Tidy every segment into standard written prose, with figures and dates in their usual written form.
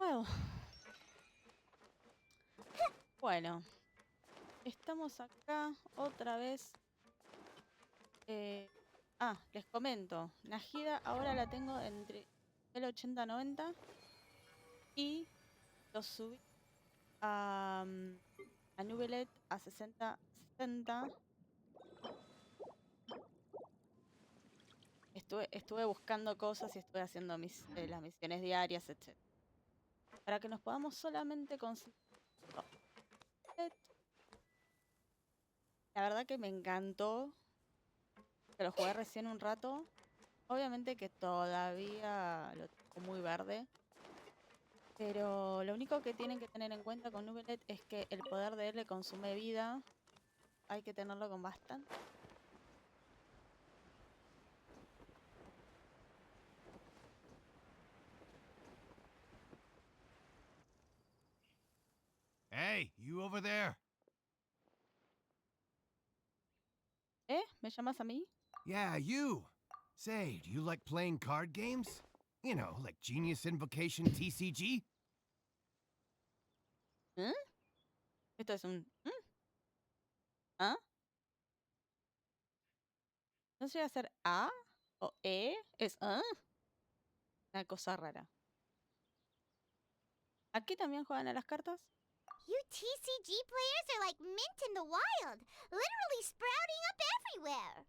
nuevo. Bueno, estamos acá otra vez. Les comento. Najida ahora la tengo entre el 80 90 y lo subí a Nubelet a 60 70. Estuve buscando cosas y estuve haciendo las misiones diarias, etc. Para que nos podamos solamente conseguir. La verdad que me encantó. Que lo jugué recién un rato. Obviamente que todavía lo tengo muy verde. Pero lo único que tienen que tener en cuenta con Nubelet es que el poder de él le consume vida. Hay que tenerlo con bastante. Hey, you over there? ¿Me llamas a mí? Yeah, you. Say, do you like playing card games? You know, like Genius Invocation TCG? ¿Eh? Esto es un... ¿Ah? ¿No se va a hacer A o E? Es ¿ah? Una cosa rara. ¿Aquí también juegan a las cartas? You TCG players are like mint in the wild, literally sprouting up everywhere.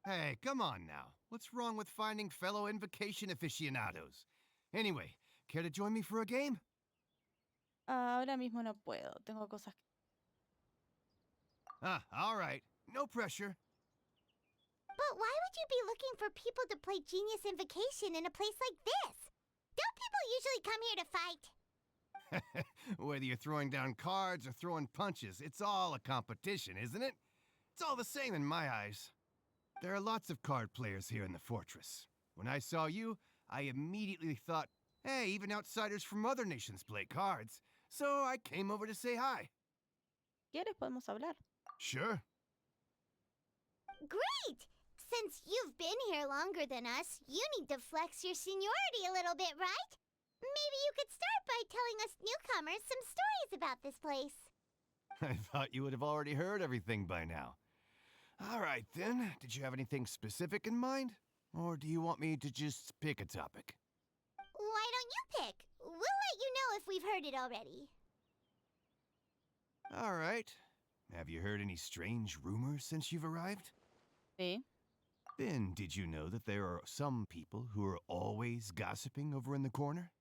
Hey, come on now. What's wrong with finding fellow Invocation aficionados? Anyway, care to join me for a game? Ahora mismo no puedo. Tengo cosas que... All right. No pressure. But why would you be looking for people to play Genius Invocation in a place like this? Don't people usually come here to fight? Whether you're throwing down cards or throwing punches, it's all a competition, isn't it? It's all the same in my eyes. There are lots of card players here in the fortress. When I saw you, I immediately thought, hey, even outsiders from other nations play cards. So I came over to say hi. ¿Quieres? Podemos hablar. Sure. Great! Since you've been here longer than us, you need to flex your seniority a little bit, right? Maybe you could start by telling us newcomers some stories about this place. I thought you would have already heard everything by now. All right, then. Did you have anything specific in mind? Or do you want me to just pick a topic? Why don't you pick? We'll let you know if we've heard it already. All right. Have you heard any strange rumors since you've arrived? Sí. Then, did you know that there are some people who are always gossiping over in the corner?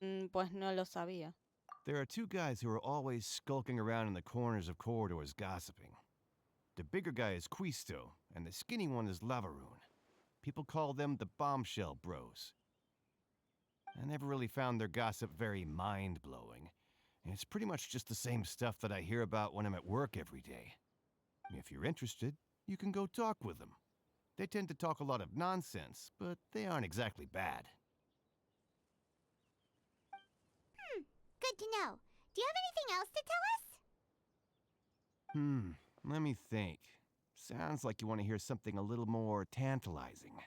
Pues no lo sabía. There are two guys who are always skulking around in the corners of corridors gossiping. The bigger guy is Quisto, and the skinny one is Lavaroon. People call them the Bombshell Bros. I never really found their gossip very mind-blowing. It's pretty much just the same stuff that I hear about when I'm at work every day. If you're interested, you can go talk with them. They tend to talk a lot of nonsense, but they aren't exactly bad. Good to know. Do you have anything else to tell us? Let me think. Sounds like you want to hear something a little more tantalizing.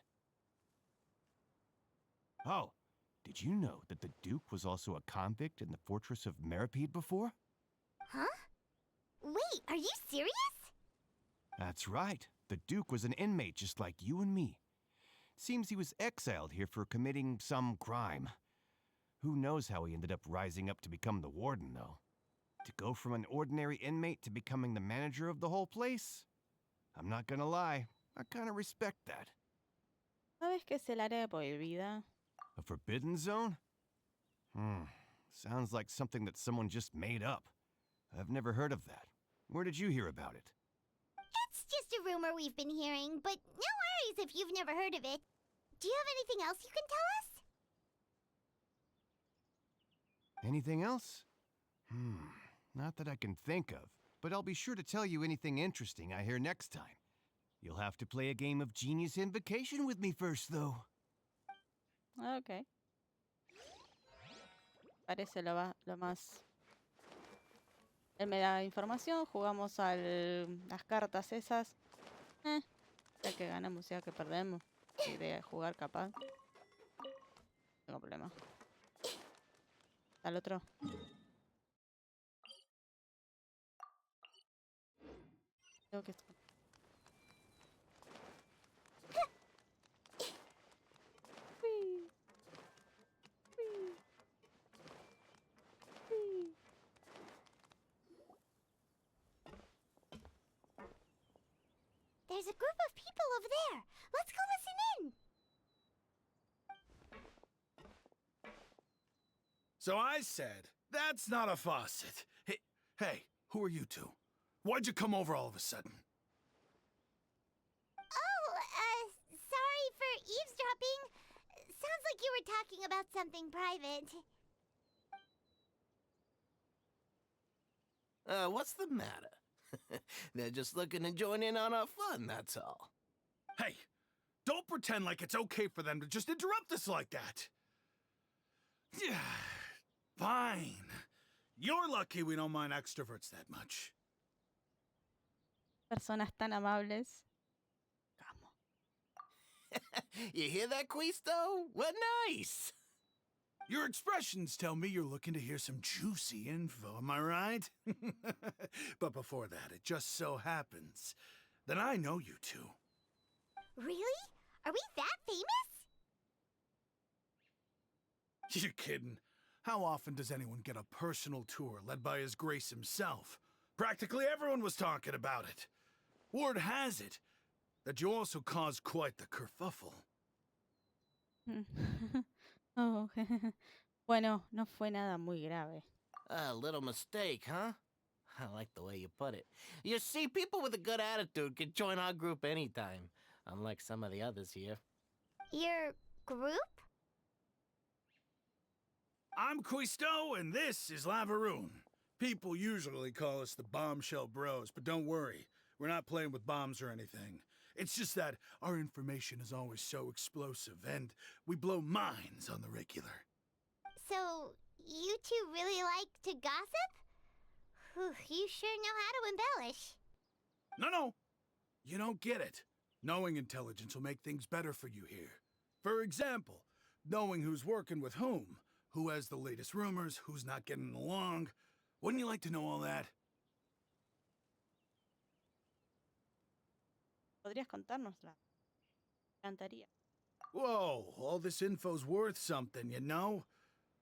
Oh, did you know that the Duke was also a convict in the fortress of Meripede before? Huh? Wait, are you serious? That's right. The Duke was an inmate just like you and me. Seems he was exiled here for committing some crime. Who knows how he ended up rising up to become the warden, though. To go from an ordinary inmate to becoming the manager of the whole place? I'm not gonna lie, I kinda respect that. ¿Sabes qué es el área prohibida? A forbidden zone? Sounds like something that someone just made up. I've never heard of that. Where did you hear about it? It's just a rumor we've been hearing, but no worries if you've never heard of it. Do you have anything else you can tell us? Anything else? Not that I can think of, but I'll be sure to tell you anything interesting I hear next time. You'll have to play a game of Genius Invocation with me first, though. Ok. Parece lo más... Él me da información, jugamos a las cartas esas. Ya que ganamos, ya que perdemos. Idea de jugar capaz. tengo problema. ¿Al otro? Tengo que... Whee. Whee. Whee. There's a group of people over there. Let's go listen in. So I said, that's not a faucet. Hey, who are you two? Why'd you come over all of a sudden? Oh, sorry for eavesdropping. Sounds like you were talking about something private. What's the matter? They're just looking to join in on our fun, that's all. Hey, don't pretend like it's okay for them to just interrupt us like that. Yeah, fine. You're lucky we don't mind extroverts that much. Personas tan amables. Amo. You hear that, Quisto? What nice! Your expressions tell me you're looking to hear some juicy info, am I right? But before that, it just so happens that I know you two. Really? Are we that famous? You're kidding. How often does anyone get a personal tour led by His Grace himself? Practically everyone was talking about it. Word has it that you also caused quite the kerfuffle. Oh. Bueno, no fue nada muy grave. A little mistake, huh? I like the way you put it. You see, people with a good attitude can join our group anytime, unlike some of the others here. Your group? I'm Quisto, and this is Lavaroon. People usually call us the Bombshell Bros, but don't worry. We're not playing with bombs or anything. It's just that our information is always so explosive, and we blow minds on the regular. So, you two really like to gossip? Whew, you sure know how to embellish. No. You don't get it. Knowing intelligence will make things better for you here. For example, knowing who's working with whom, who has the latest rumors, who's not getting along. Wouldn't you like to know all that? ¿Podrías contárnosla? Me encantaría. Whoa, all this info's worth something, you know?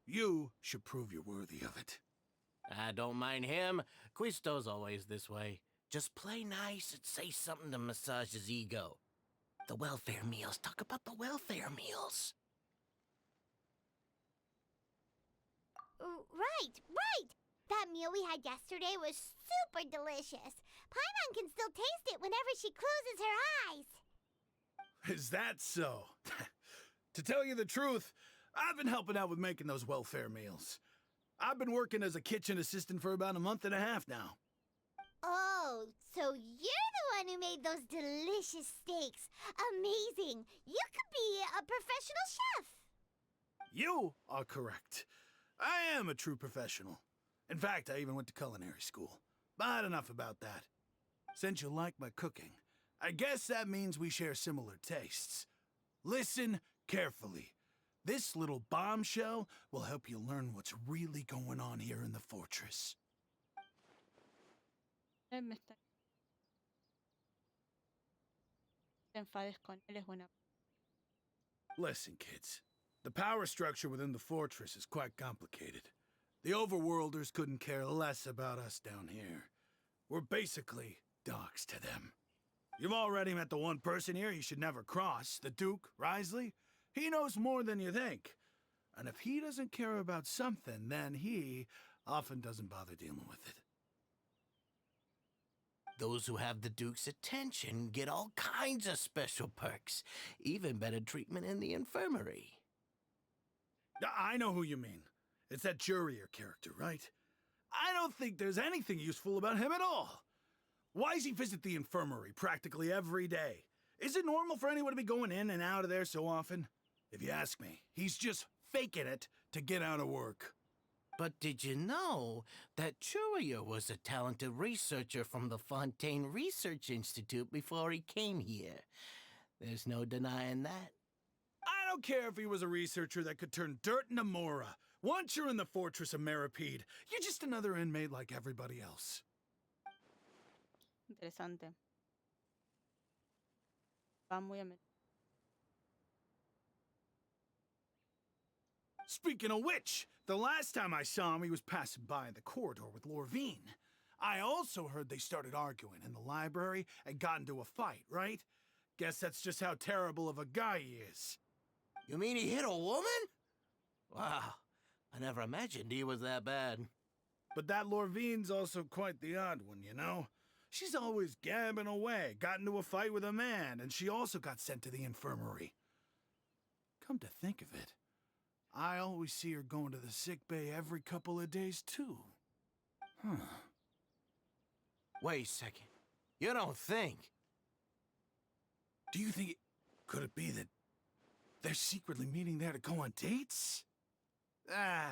You should prove you're worthy of it. I don't mind him. Quisto's always this way. Just play nice and say something to massage his ego. The welfare meals. Talk about the welfare meals. Right. That meal we had yesterday was super delicious. Paimon can still taste it whenever she closes her eyes. Is that so? To tell you the truth, I've been helping out with making those welfare meals. I've been working as a kitchen assistant for about a month and a half now. Oh, so you're the one who made those delicious steaks. Amazing. You could be a professional chef. You are correct. I am a true professional. In fact, I even went to culinary school. But enough about that. Since you like my cooking, I guess that means we share similar tastes. Listen carefully. This little bombshell will help you learn what's really going on here in the fortress. Me está... Te enfades con él es buena. Listen, kids. The power structure within the fortress is quite complicated. The overworlders couldn't care less about us down here. We're basically dogs to them. You've already met the one person here you should never cross, the Duke, Risley. He knows more than you think. And if he doesn't care about something, then he often doesn't bother dealing with it. Those who have the Duke's attention get all kinds of special perks, even better treatment in the infirmary. I know who you mean. It's that Jurier character, right? I don't think there's anything useful about him at all. Why does he visit the infirmary practically every day? Is it normal for anyone to be going in and out of there so often? If you ask me, he's just faking it to get out of work. But did you know that Jurier was a talented researcher from the Fontaine Research Institute before he came here? There's no denying that. I don't care if he was a researcher that could turn dirt into Mora. Once you're in the fortress of Meripede, you're just another inmate like everybody else. Interesante. Va muy a menudo. Speaking of which, the last time I saw him, he was passing by in the corridor with Lorvine. I also heard they started arguing in the library and got into a fight, right? Guess that's just how terrible of a guy he is. You mean he hit a woman? Wow, I never imagined he was that bad. But that Lorvine's also quite the odd one, you know? She's always gabbing away, got into a fight with a man, and she also got sent to the infirmary. Come to think of it, I always see her going to the sick bay every couple of days, too. Huh. Wait a second. You don't think? Do you think could it be that they're secretly meeting there to go on dates?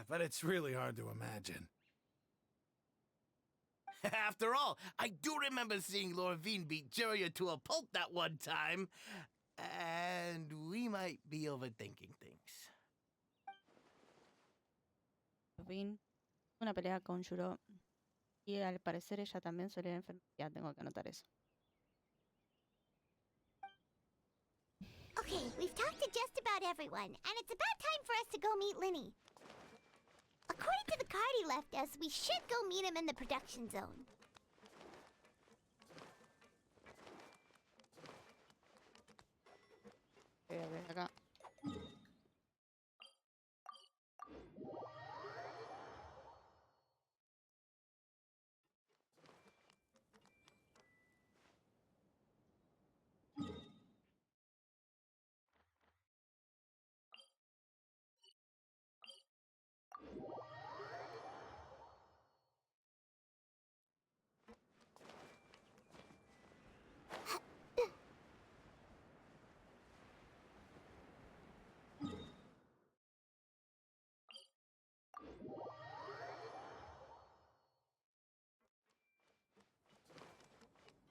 But it's really hard to imagine. After all, I do remember seeing Lorvine beat Julia to a pulp that one time. And we might be overthinking things. Fin, una pelea con Yuro. Y al parecer ella también suele enfermar. Ya tengo que anotar eso. Okay, we've talked to just about everyone, and it's about time for us to go meet Linny. According to the card he left us, we should go meet him in the production zone. A ver acá.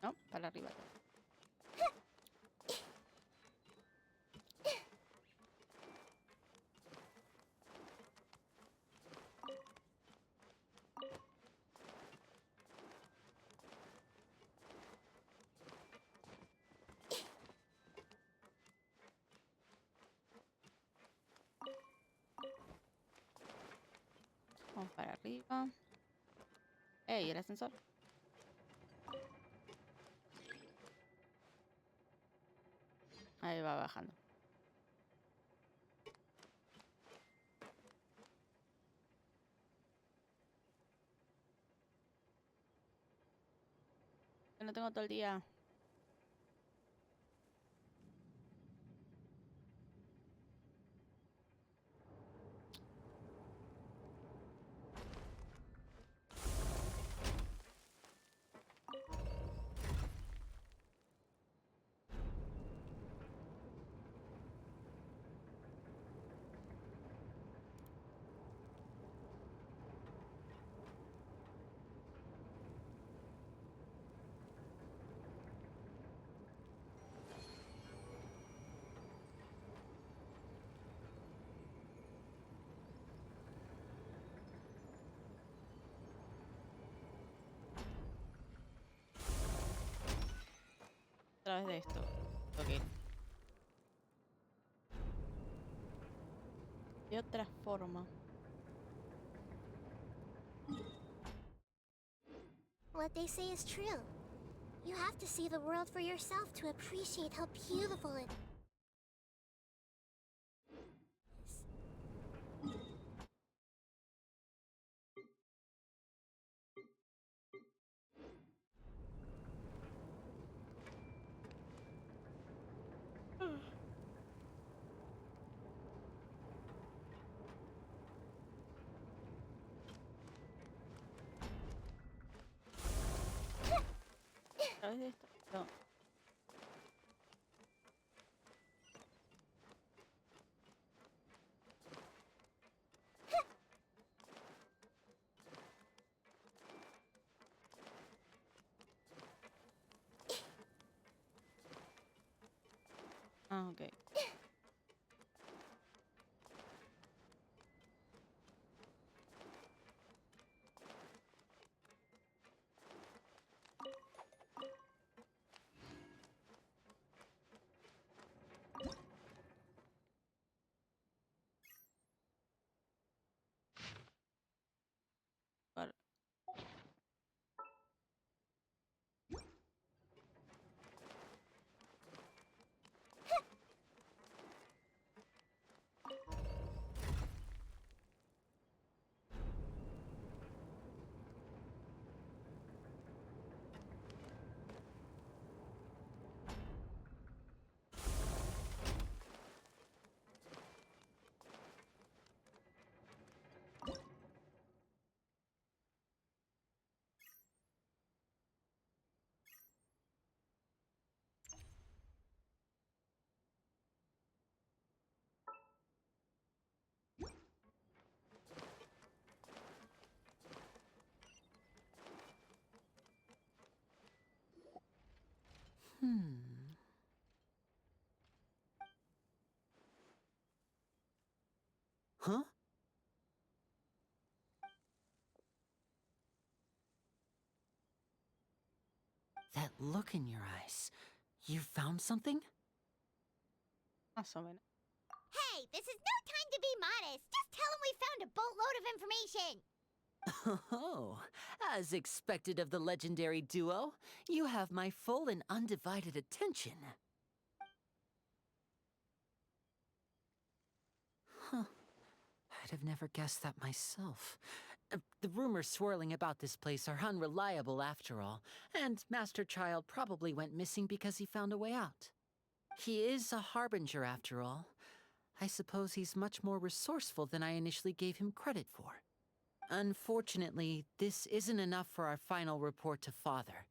No, para arriba. Vamos para arriba. ¡Ey! El ascensor. Ahí va bajando. Yo no tengo todo el día. A través de esto. Ok. De otra forma. What they say is true. You have to see the world for yourself to appreciate how beautiful it is. A través de esto. No. Ah, ok. That look in your eyes. You found something? Más o menos. Hey, this is no time to be modest. Just tell him we found a boatload of information. Oh, as expected of the legendary duo, you have my full and undivided attention. Huh. I'd have never guessed that myself. The rumors swirling about this place are unreliable after all, and Master Child probably went missing because he found a way out. He is a harbinger after all. I suppose he's much more resourceful than I initially gave him credit for. Unfortunately, this isn't enough for our final report to Father.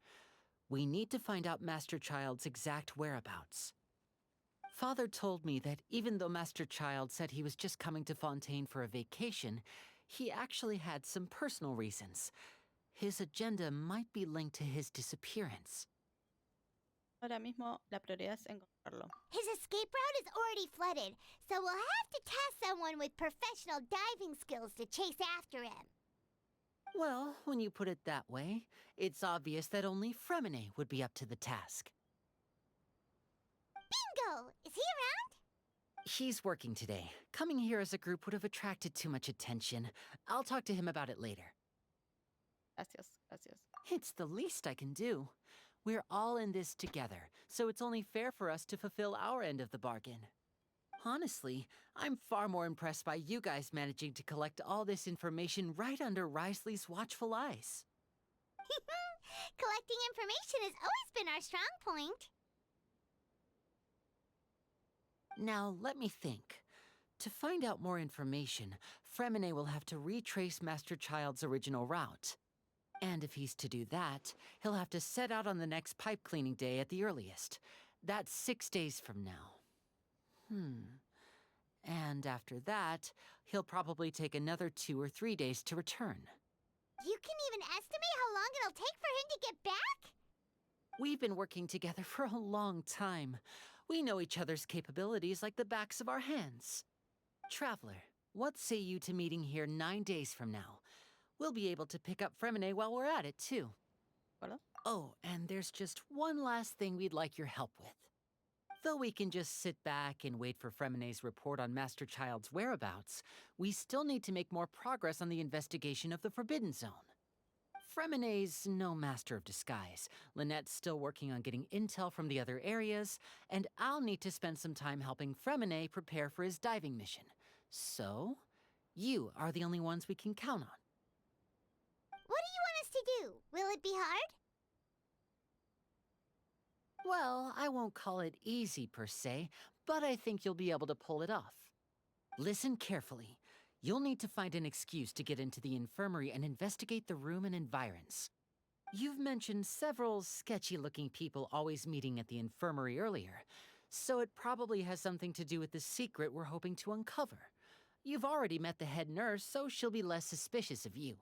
We need to find out Master Child's exact whereabouts. Father told me that even though Master Child said he was just coming to Fontaine for a vacation, he actually had some personal reasons. His agenda might be linked to his disappearance. Ahora mismo la prioridad es encontrarlo. His escape route is already flooded, so we'll have to task someone with professional diving skills to chase after him. Well, when you put it that way, it's obvious that only Fremine would be up to the task. Bingo! Is he around? He's working today. Coming here as a group would have attracted too much attention. I'll talk to him about it later. Gracias, gracias. It's the least I can do. We're all in this together, so it's only fair for us to fulfill our end of the bargain. Honestly, I'm far more impressed by you guys managing to collect all this information right under Risley's watchful eyes. Collecting information has always been our strong point. Now, let me think. To find out more information, Fremine will have to retrace Master Child's original route. And if he's to do that, he'll have to set out on the next pipe cleaning day at the earliest. That's 6 days from now. And after that, he'll probably take another 2 or 3 days to return. You can even estimate how long it'll take for him to get back? We've been working together for a long time. We know each other's capabilities like the backs of our hands. Traveler, what say you to meeting here 9 days from now? We'll be able to pick up Fremine while we're at it, too. Voilà. Oh, and there's just one last thing we'd like your help with. Though we can just sit back and wait for Fremine's report on Master Child's whereabouts, we still need to make more progress on the investigation of the Forbidden Zone. Fremine's no master of disguise. Lynette's still working on getting intel from the other areas, and I'll need to spend some time helping Fremine prepare for his diving mission. So, you are the only ones we can count on. What do you want us to do? Will it be hard? Well, I won't call it easy per se, but I think you'll be able to pull it off. Listen carefully. You'll need to find an excuse to get into the infirmary and investigate the room and environs. You've mentioned several sketchy-looking people always meeting at the infirmary earlier, so it probably has something to do with the secret we're hoping to uncover. You've already met the head nurse, so she'll be less suspicious of you.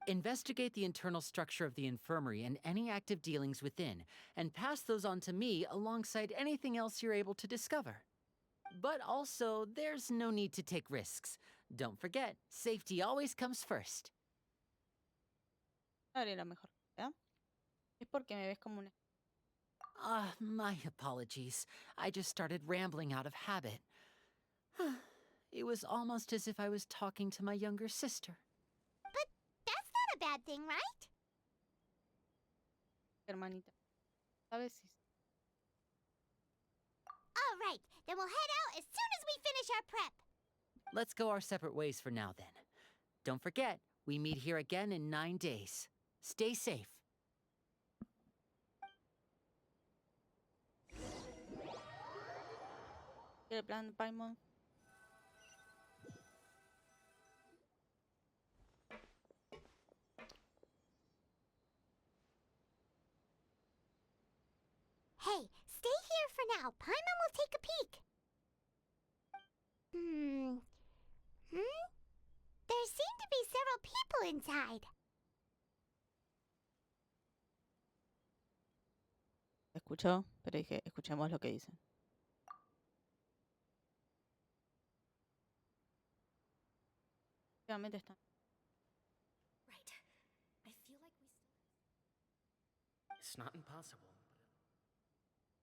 Investigate the internal structure of the infirmary and any active dealings within, and pass those on to me alongside anything else you're able to discover. But also, there's no need to take risks. Don't forget, safety always comes first. No haré la mejor. ¿Ya? Es porque me ves como una... My apologies. I just started rambling out of habit. It was almost as if I was talking to my younger sister. But that's not a bad thing, right? hermanita. ¿Sabes si... All right, then we'll head out as soon as we finish our prep. Let's go our separate ways for now, then. Don't forget, we meet here again in 9 days. Stay safe. ¿Qué plan, Paimon? Hey, stay here for now. Paimon will take a peek. There seem to be several people inside. Escuchó, pero dije, escuchemos lo que dicen. Efectivamente están. Right. I feel like we still... It's not impossible.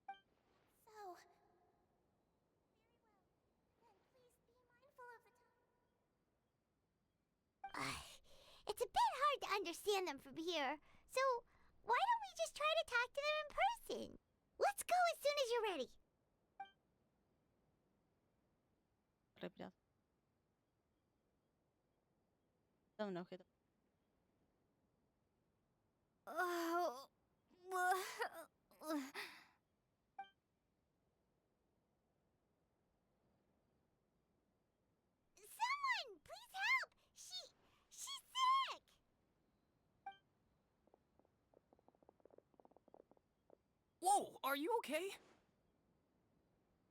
So, very well. Then please be mindful of the time. It's a bit hard to understand them from here, so why don't we just try to talk to them in person? Let's go as soon as you're ready. Respirad. Da un objeto. Someone, please help! She's sick! Whoa, are you okay?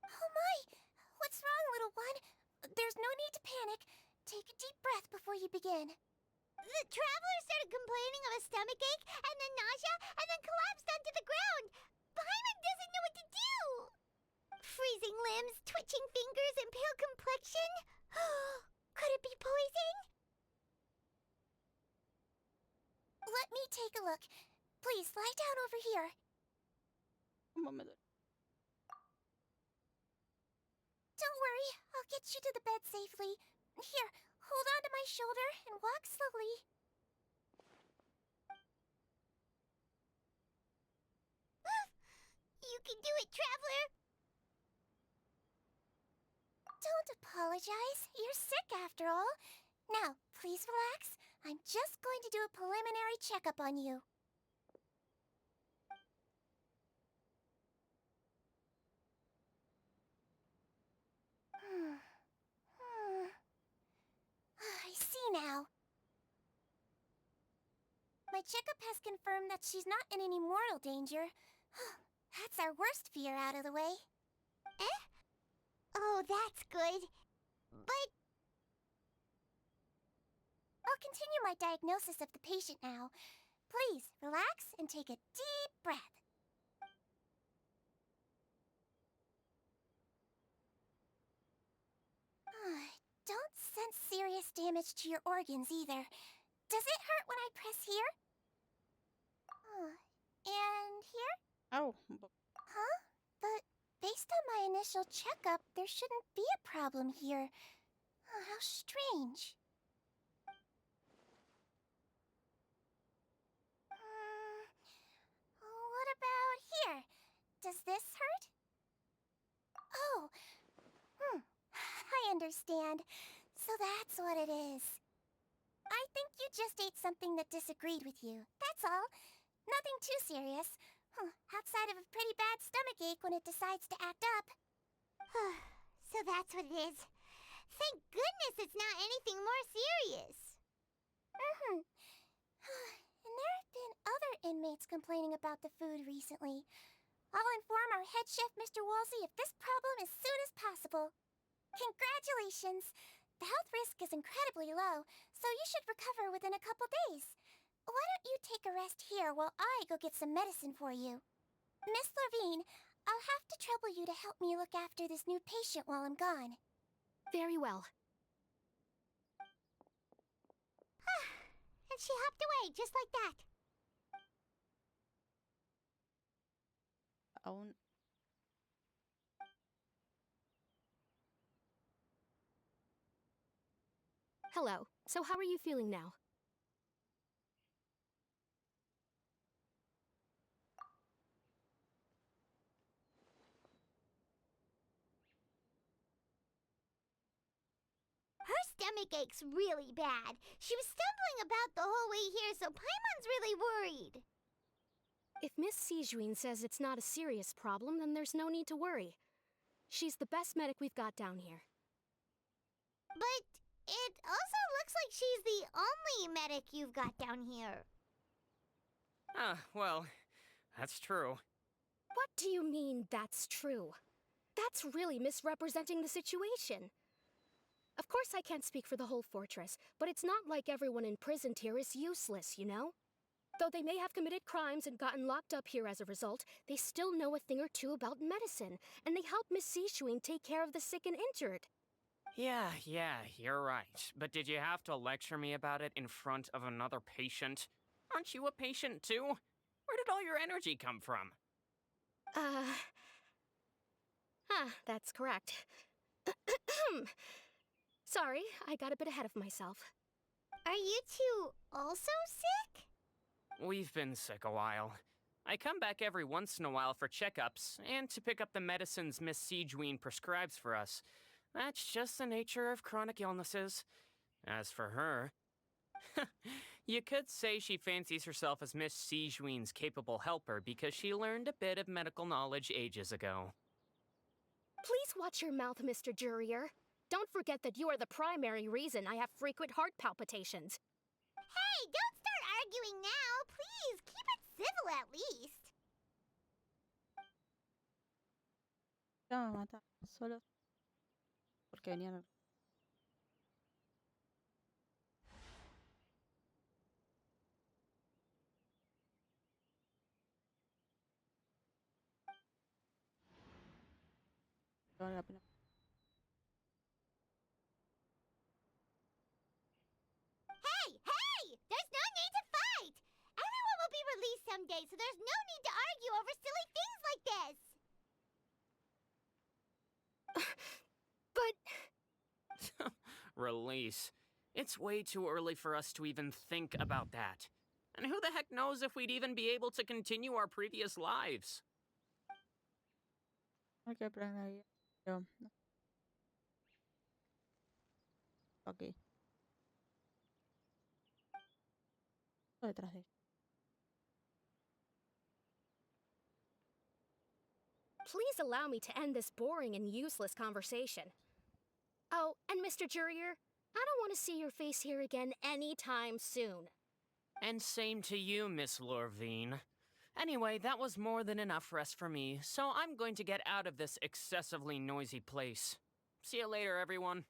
Oh my! What's wrong, little one? There's no need to panic. Take a deep breath before you begin. The traveler started complaining of a stomachache, and then nausea, and then collapsed onto the ground. Paimon doesn't know what to do! Freezing limbs, twitching fingers, and pale complexion? Could it be poison? Let me take a look. Please, lie down over here. ¿Cómo me duele? Don't worry, I'll get you to the bed safely. Here, hold on to my shoulder and walk slowly. You can do it, Traveler! Don't apologize. You're sick after all. Now, please relax. I'm just going to do a preliminary checkup on you. I see now. My checkup has confirmed that she's not in any mortal danger. That's our worst fear out of the way. Eh? Oh, that's good. But... I'll continue my diagnosis of the patient now. Please, relax and take a deep breath. Don't sense serious damage to your organs either. Does it hurt when I press here? And here? Au. Huh? But based on my initial checkup, there shouldn't be a problem here. How strange. What about here? Does this hurt? Oh, I understand. So that's what it is. I think you just ate something that disagreed with you. That's all. Nothing too serious. Outside of a pretty bad stomachache when it decides to act up. So that's what it is. Thank goodness it's not anything more serious. And there have been other inmates complaining about the food recently. I'll inform our head chef, Mr. Wolsey, of this problem as soon as possible. Congratulations! The health risk is incredibly low, so you should recover within a couple days. Why don't you take a rest here while I go get some medicine for you? Miss Levine, I'll have to trouble you to help me look after this new patient while I'm gone. Very well. And she hopped away, just like that. Aún. Hello. So how are you feeling now? Her stomach aches really bad. She was stumbling about the whole way here, so Paimon's really worried. If Miss Sijuin says it's not a serious problem, then there's no need to worry. She's the best medic we've got down here. But it also looks like she's the only medic you've got down here. Well, that's true. What do you mean, that's true? That's really misrepresenting the situation. Of course I can't speak for the whole fortress, but it's not like everyone imprisoned here is useless, you know? Though they may have committed crimes and gotten locked up here as a result, they still know a thing or two about medicine, and they help Miss Sishuin take care of the sick and injured. Yeah, you're right. But did you have to lecture me about it in front of another patient? Aren't you a patient too? Where did Where'd all your energy come from? That's correct. Sorry, I got a bit ahead of myself. Are you two also sick? We've been sick a while. I come back every once in a while for checkups and to pick up the medicines Miss Siegewien prescribes for us. That's just the nature of chronic illnesses. As for her, you could say she fancies herself as Miss Siegewien's capable helper because she learned a bit of medical knowledge ages ago. Please watch your mouth, Mr. Jurier. Don't forget that you are the primary reason I have frequent heart palpitations. Hey, don't start arguing now. Please, keep it civil at least. Ya me mataron solo porque venían. Vale la pena. Hey! There's no need to fight! Everyone will be released someday, so there's no need to argue over silly things like this! But Release. It's way too early for us to even think about that. And who the heck knows if we'd even be able to continue our previous lives? Hay que aprender ahí. Pero no. Ok. Detrás de ella. please allow me to end this boring and useless conversation. Oh, and Mr. Jurier, I don't want to see your face here again anytime soon. And same to you, Miss Lorvine. Anyway, that was more than enough rest for me, so I'm going to get out of this excessively noisy place. See you later, everyone.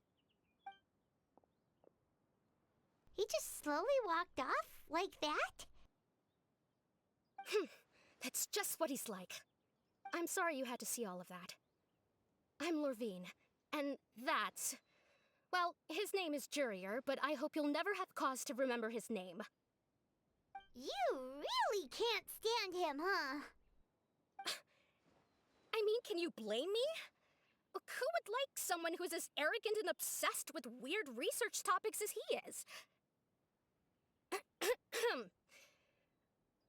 He just slowly walked off like that? That's just what he's like. I'm sorry you had to see all of that. I'm Lorvine, and that's... Well, his name is Jurier, but I hope you'll never have cause to remember his name. You really can't stand him, huh? I mean, can you blame me? Who would like someone who's as arrogant and obsessed with weird research topics as he is?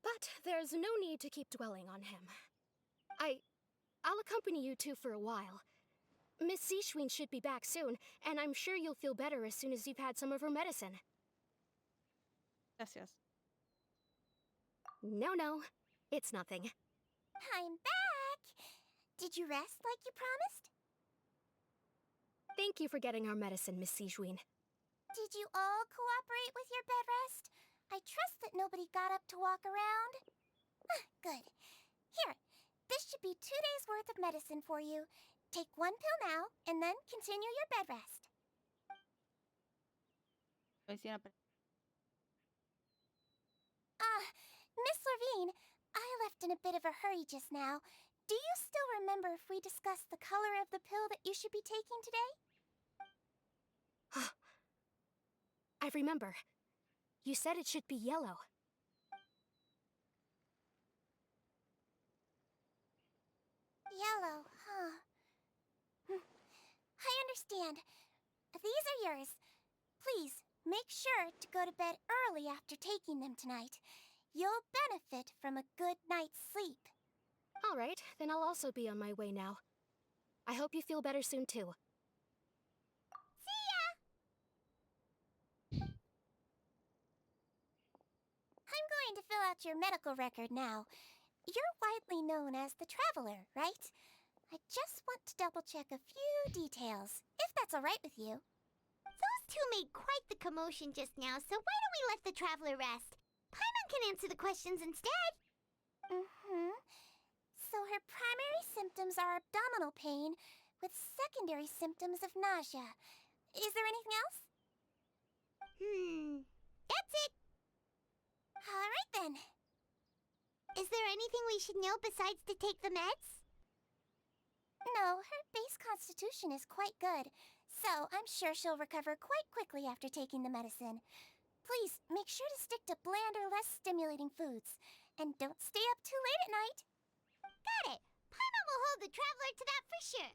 But there's no need to keep dwelling on him. I'll accompany you two for a while. Miss Siegewien should be back soon, and I'm sure you'll feel better as soon as you've had some of her medicine. Gracias. No, it's nothing. I'm back! Did you rest like you promised? Thank you for getting our medicine, Miss Siegewien. Did you all cooperate with your bed rest? I trust that nobody got up to walk around. Good. Here, this should be 2 days' worth of medicine for you. Take 1 pill now, and then continue your bed rest. Miss Lorvine, I left in a bit of a hurry just now. Do you still remember if we discussed the color of the pill that you should be taking today? I remember. You said it should be yellow. Yellow, huh? I understand. These are yours. Please, make sure to go to bed early after taking them tonight. You'll benefit from a good night's sleep. All right, then I'll also be on my way now. I hope you feel better soon, too. See ya! I'm going to fill out your medical record now. You're widely known as the Traveler, right? I just want to double-check a few details, if that's all right with you. Those two made quite the commotion just now, so why don't we let the Traveler rest? Paimon can answer the questions instead. So her primary symptoms are abdominal pain, with secondary symptoms of nausea. Is there anything else? That's it. All right then. Is there anything we should know besides to take the meds? No, her base constitution is quite good, so I'm sure she'll recover quite quickly after taking the medicine. Please, make sure to stick to bland or less stimulating foods. And don't stay up too late at night. Got it. Paimon will hold the traveler to that for sure.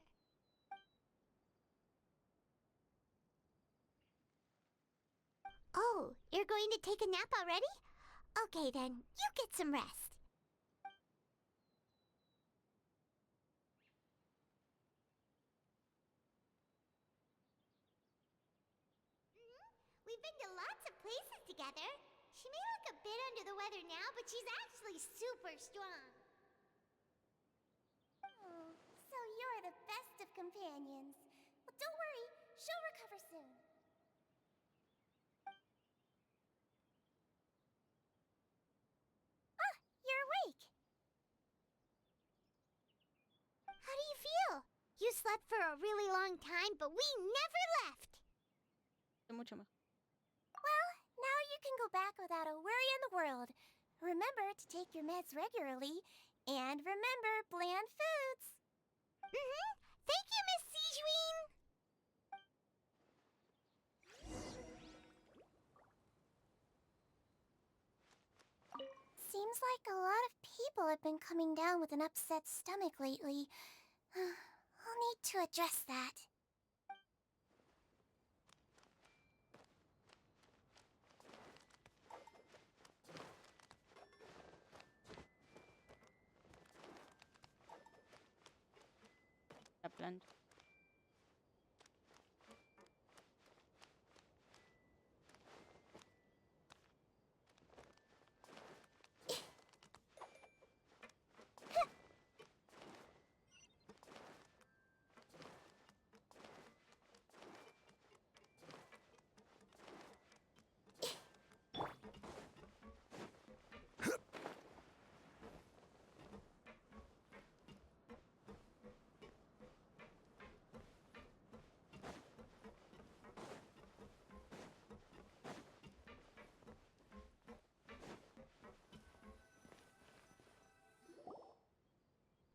Oh, you're going to take a nap already? Okay then, you get some rest. We've been to lots of places together. She may look a bit under the weather now, but she's actually super strong. Oh, so you're the best of companions. Well, don't worry, she'll recover soon. Ah, you're awake. How do you feel? You slept for a really long time, but we never left. Mucho mejor. Well, now you can go back without a worry in the world. Remember to take your meds regularly, and remember bland foods. Thank you, Miss Sijuin. Seems like a lot of people have been coming down with an upset stomach lately. I'll need to address that. La plancha.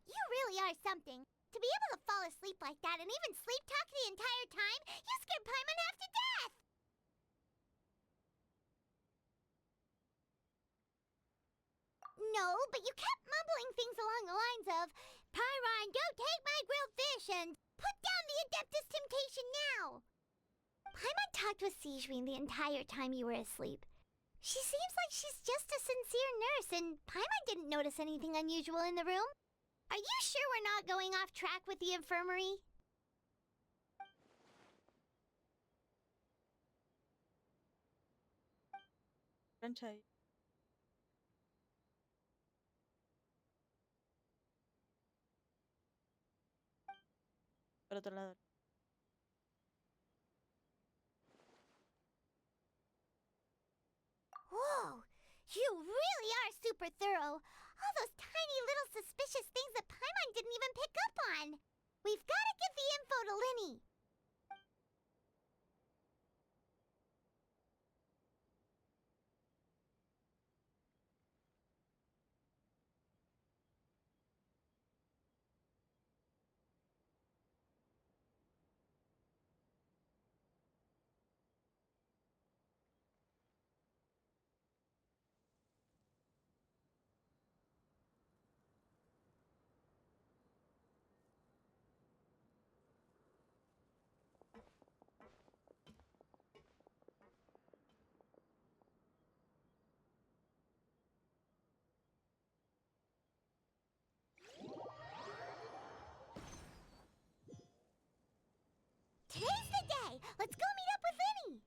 You really are something. To be able to fall asleep like that and even sleep talk the entire time, you scared Paimon half to death! No, but you kept mumbling things along the lines of, Pyron, don't take my grilled fish, and put down the Adeptus Temptation now! Paimon talked with Sijuin the entire time you were asleep. She seems like she's just a sincere nurse, and Paimon didn't notice anything unusual in the room. Are you sure we're not going off track with the infirmary? Plancha ahí. Por otro lado. Whoa! You really are super thorough. All those tiny little suspicious things that Paimon didn't even pick up on. We've got to give the info to Linny. Today's the day. Let's go meet up with Linny.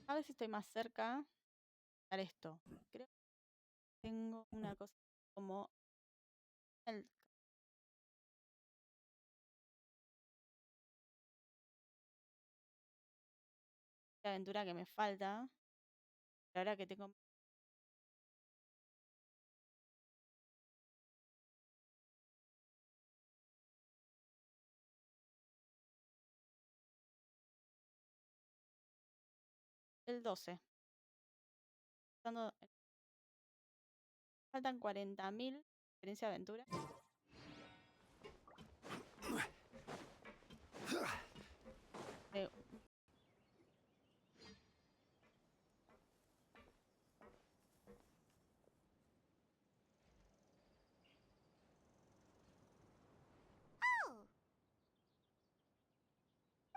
A ver si estoy más cerca. A esto. Creo que tengo una cosa como el la aventura que me falta. Pero ahora que tengo el 12. Faltan 40.000 experiencia de aventura.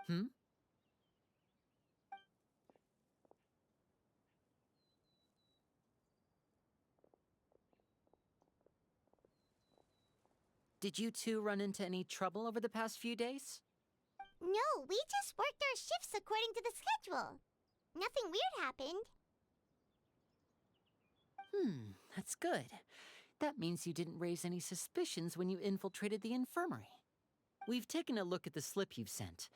Hmm? Did you two run into any trouble over the past few days? No, we just worked our shifts according to the schedule. Nothing weird happened. That's good. That means you didn't raise any suspicions when you infiltrated the infirmary. We've taken a look at the slip you've sent.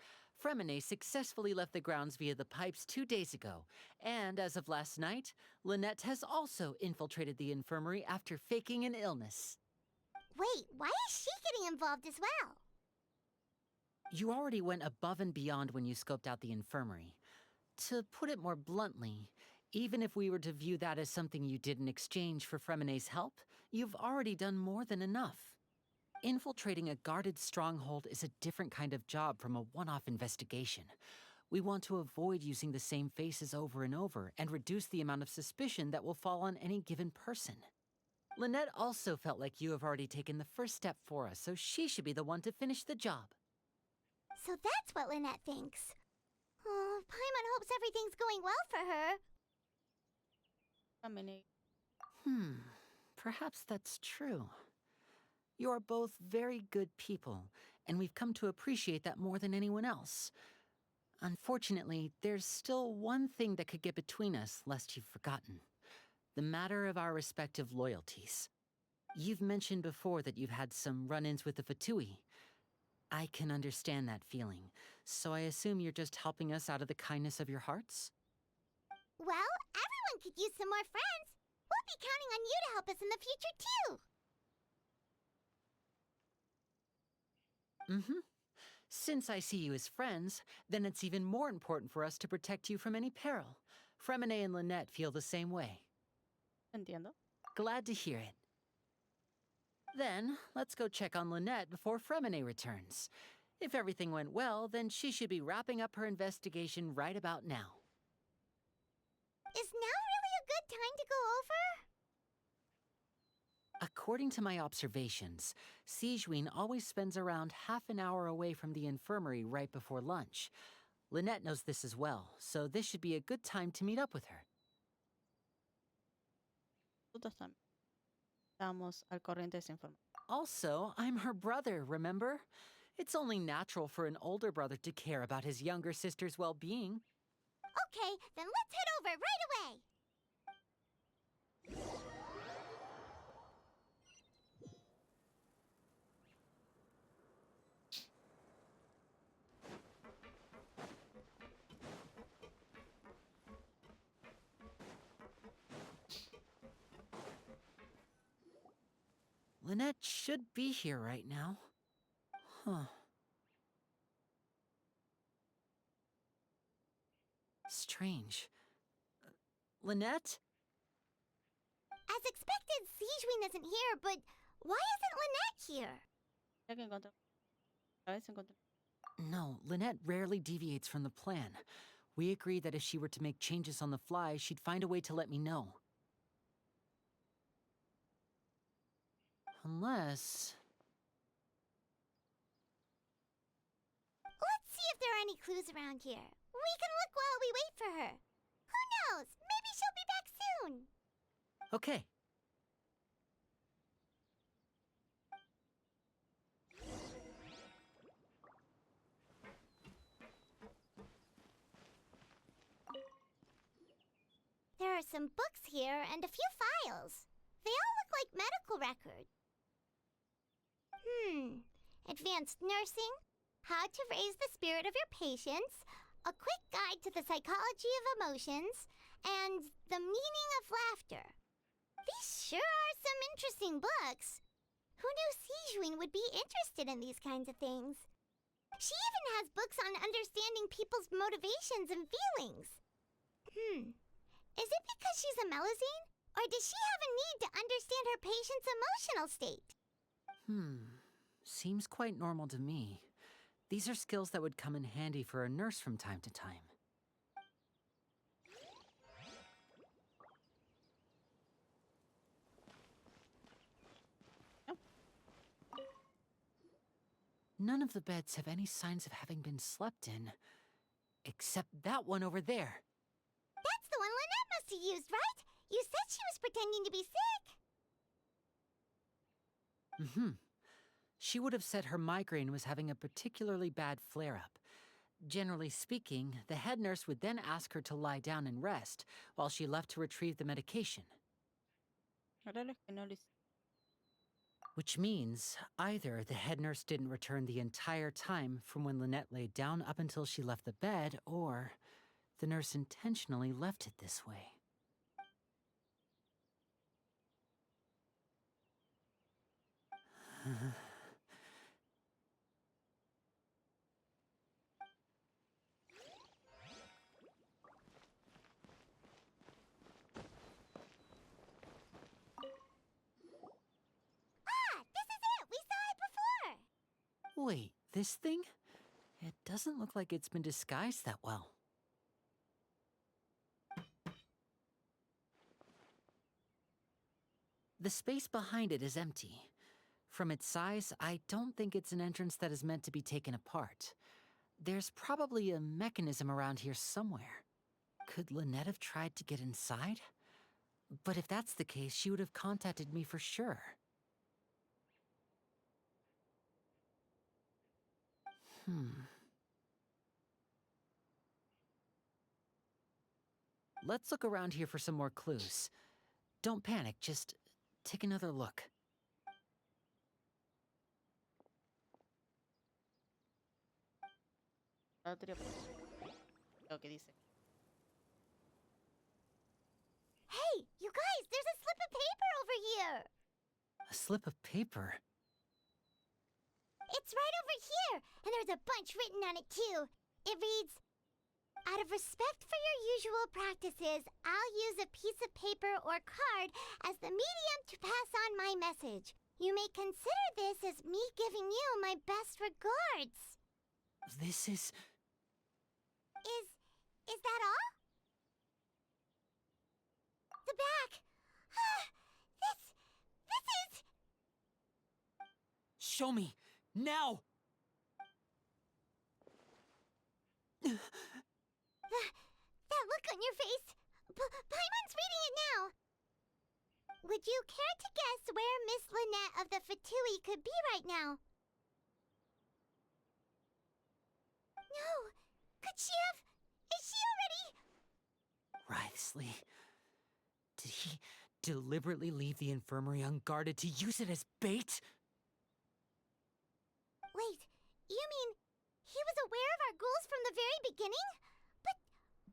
Fremine successfully left the grounds via the pipes 2 days ago, and as of last night, Lynette has also infiltrated the infirmary after faking an illness. Wait, why is she getting involved as well? You already went above and beyond when you scoped out the infirmary. To put it more bluntly, even if we were to view that as something you did in exchange for Fremine's help, you've already done more than enough. Infiltrating a guarded stronghold is a different kind of job from a one-off investigation. We want to avoid using the same faces over and over and reduce the amount of suspicion that will fall on any given person. Lynette also felt like you have already taken the first step for us, so she should be the one to finish the job. So that's what Lynette thinks. Oh, Paimon hopes everything's going well for her. Perhaps that's true. You are both very good people, and we've come to appreciate that more than anyone else. Unfortunately, there's still one thing that could get between us, lest you've forgotten. The matter of our respective loyalties. You've mentioned before that you've had some run-ins with the Fatui. I can understand that feeling, so I assume you're just helping us out of the kindness of your hearts? Well, everyone could use some more friends. We'll be counting on you to help us in the future, too. Since I see you as friends, then it's even more important for us to protect you from any peril. Fremine and Lynette feel the same way. Entiendo. Glad to hear it. Then, let's go check on Lynette before Fremine returns. If everything went well, then she should be wrapping up her investigation right about now. Is now really a good time to go over? According to my observations, Sigewin always spends around half an hour away from the infirmary right before lunch. Lynette knows this as well, so this should be a good time to meet up with her. Nosotros también estamos al corriente de esa información. Also, I'm her brother, remember? It's only natural for an older brother to care about his younger sister's well-being. Okay, then let's head over right away. Lynette should be here right now. Strange. Lynette? As expected, Sigewin isn't here, but why isn't Lynette here? Ya que encontré. A ver si encontré. No, Lynette rarely deviates from the plan. We agreed that if she were to make changes on the fly, she'd find a way to let me know. Unless... Let's see if there are any clues around here. We can look while we wait for her. Who knows? Maybe she'll be back soon. Okay. There are some books here and a few files. They all look like medical records. Advanced nursing, how to raise the spirit of your patients, a quick guide to the psychology of emotions, and the meaning of laughter. These sure are some interesting books. Who knew Sigewin would be interested in these kinds of things? She even has books on understanding people's motivations and feelings. Is it because she's a Melusine? Or does she have a need to understand her patient's emotional state? Seems quite normal to me. These are skills that would come in handy for a nurse from time to time. None of the beds have any signs of having been slept in, except that one over there. That's the one Lynette must have used, right? You said she was pretending to be sick. Mm-hmm. She would have said her migraine was having a particularly bad flare-up. Generally speaking, the head nurse would then ask her to lie down and rest, while she left to retrieve the medication. Ahora los que no lo hicieron. Which means either the head nurse didn't return the entire time from when Lynette laid down up until she left the bed, or the nurse intentionally left it this way. Ah, this is it! We saw it before! Wait, this thing? It doesn't look like it's been disguised that well. The space behind it is empty. From its size, I don't think it's an entrance that is meant to be taken apart. There's probably a mechanism around here somewhere. Could Lynette have tried to get inside? But if that's the case, she would have contacted me for sure. Let's look around here for some more clues. Don't panic, just take another look. Lo que dice. Hey, you guys, there's a slip of paper over here! A slip of paper? It's right over here, and there's a bunch written on it too. It reads, "Out of respect for your usual practices, I'll use a piece of paper or card as the medium to pass on my message. You may consider this as me giving you my best regards." This is... Is that all? The back. This is... Show me! Now! That look on your face. Paimon's reading it now. Would you care to guess where Miss Lynette of the Fatui could be right now? No. Could she have... Is she already... Writhsley. Did he deliberately leave the infirmary unguarded to use it as bait? Wait, you mean he was aware of our goals from the very beginning? But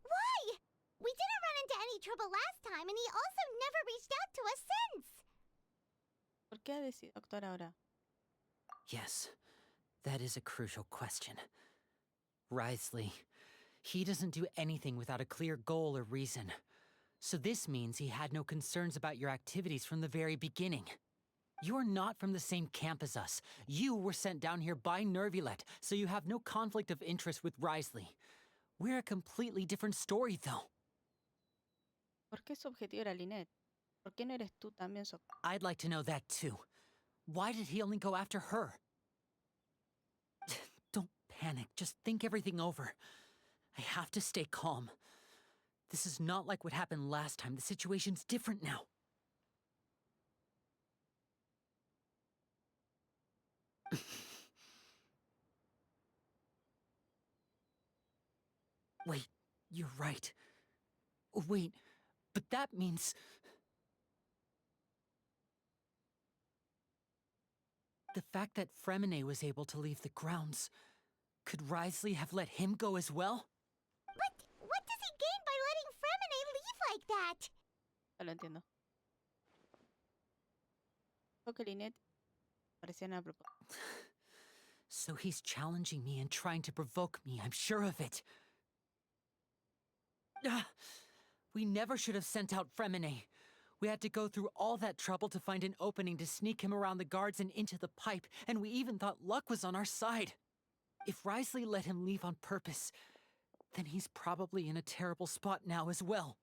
why? We didn't run into any trouble last time, and he also never reached out to us since. ¿Por qué ha decidido actuar ahora? Yes, that is a crucial question. Writhsley, he doesn't do anything without a clear goal or reason. So this means he had no concerns about your activities from the very beginning. You're not from the same camp as us. You were sent down here by Nervulet, so you have no conflict of interest with Writhsley. We're a completely different story, though. ¿Por qué su objetivo era Lynette? ¿Por qué no eres tú también su... I'd like to know that, too. Why did he only go after her? Don't panic. Just think everything over. I have to stay calm. This is not like what happened last time. The situation's different now. Wait, you're right. Wait, but that means... The fact that Fremine was able to leave the grounds, could Writhsley have let him go as well? But what does he gain by letting Fremine leave like that? Ya lo entiendo. Creo que Lynette parecía a propósito. So he's challenging me and trying to provoke me, I'm sure of it. We never should have sent out Fremine. We had to go through all that trouble to find an opening to sneak him around the guards and into the pipe, and we even thought luck was on our side. If Writhsley let him leave on purpose, then he's probably in a terrible spot now as well.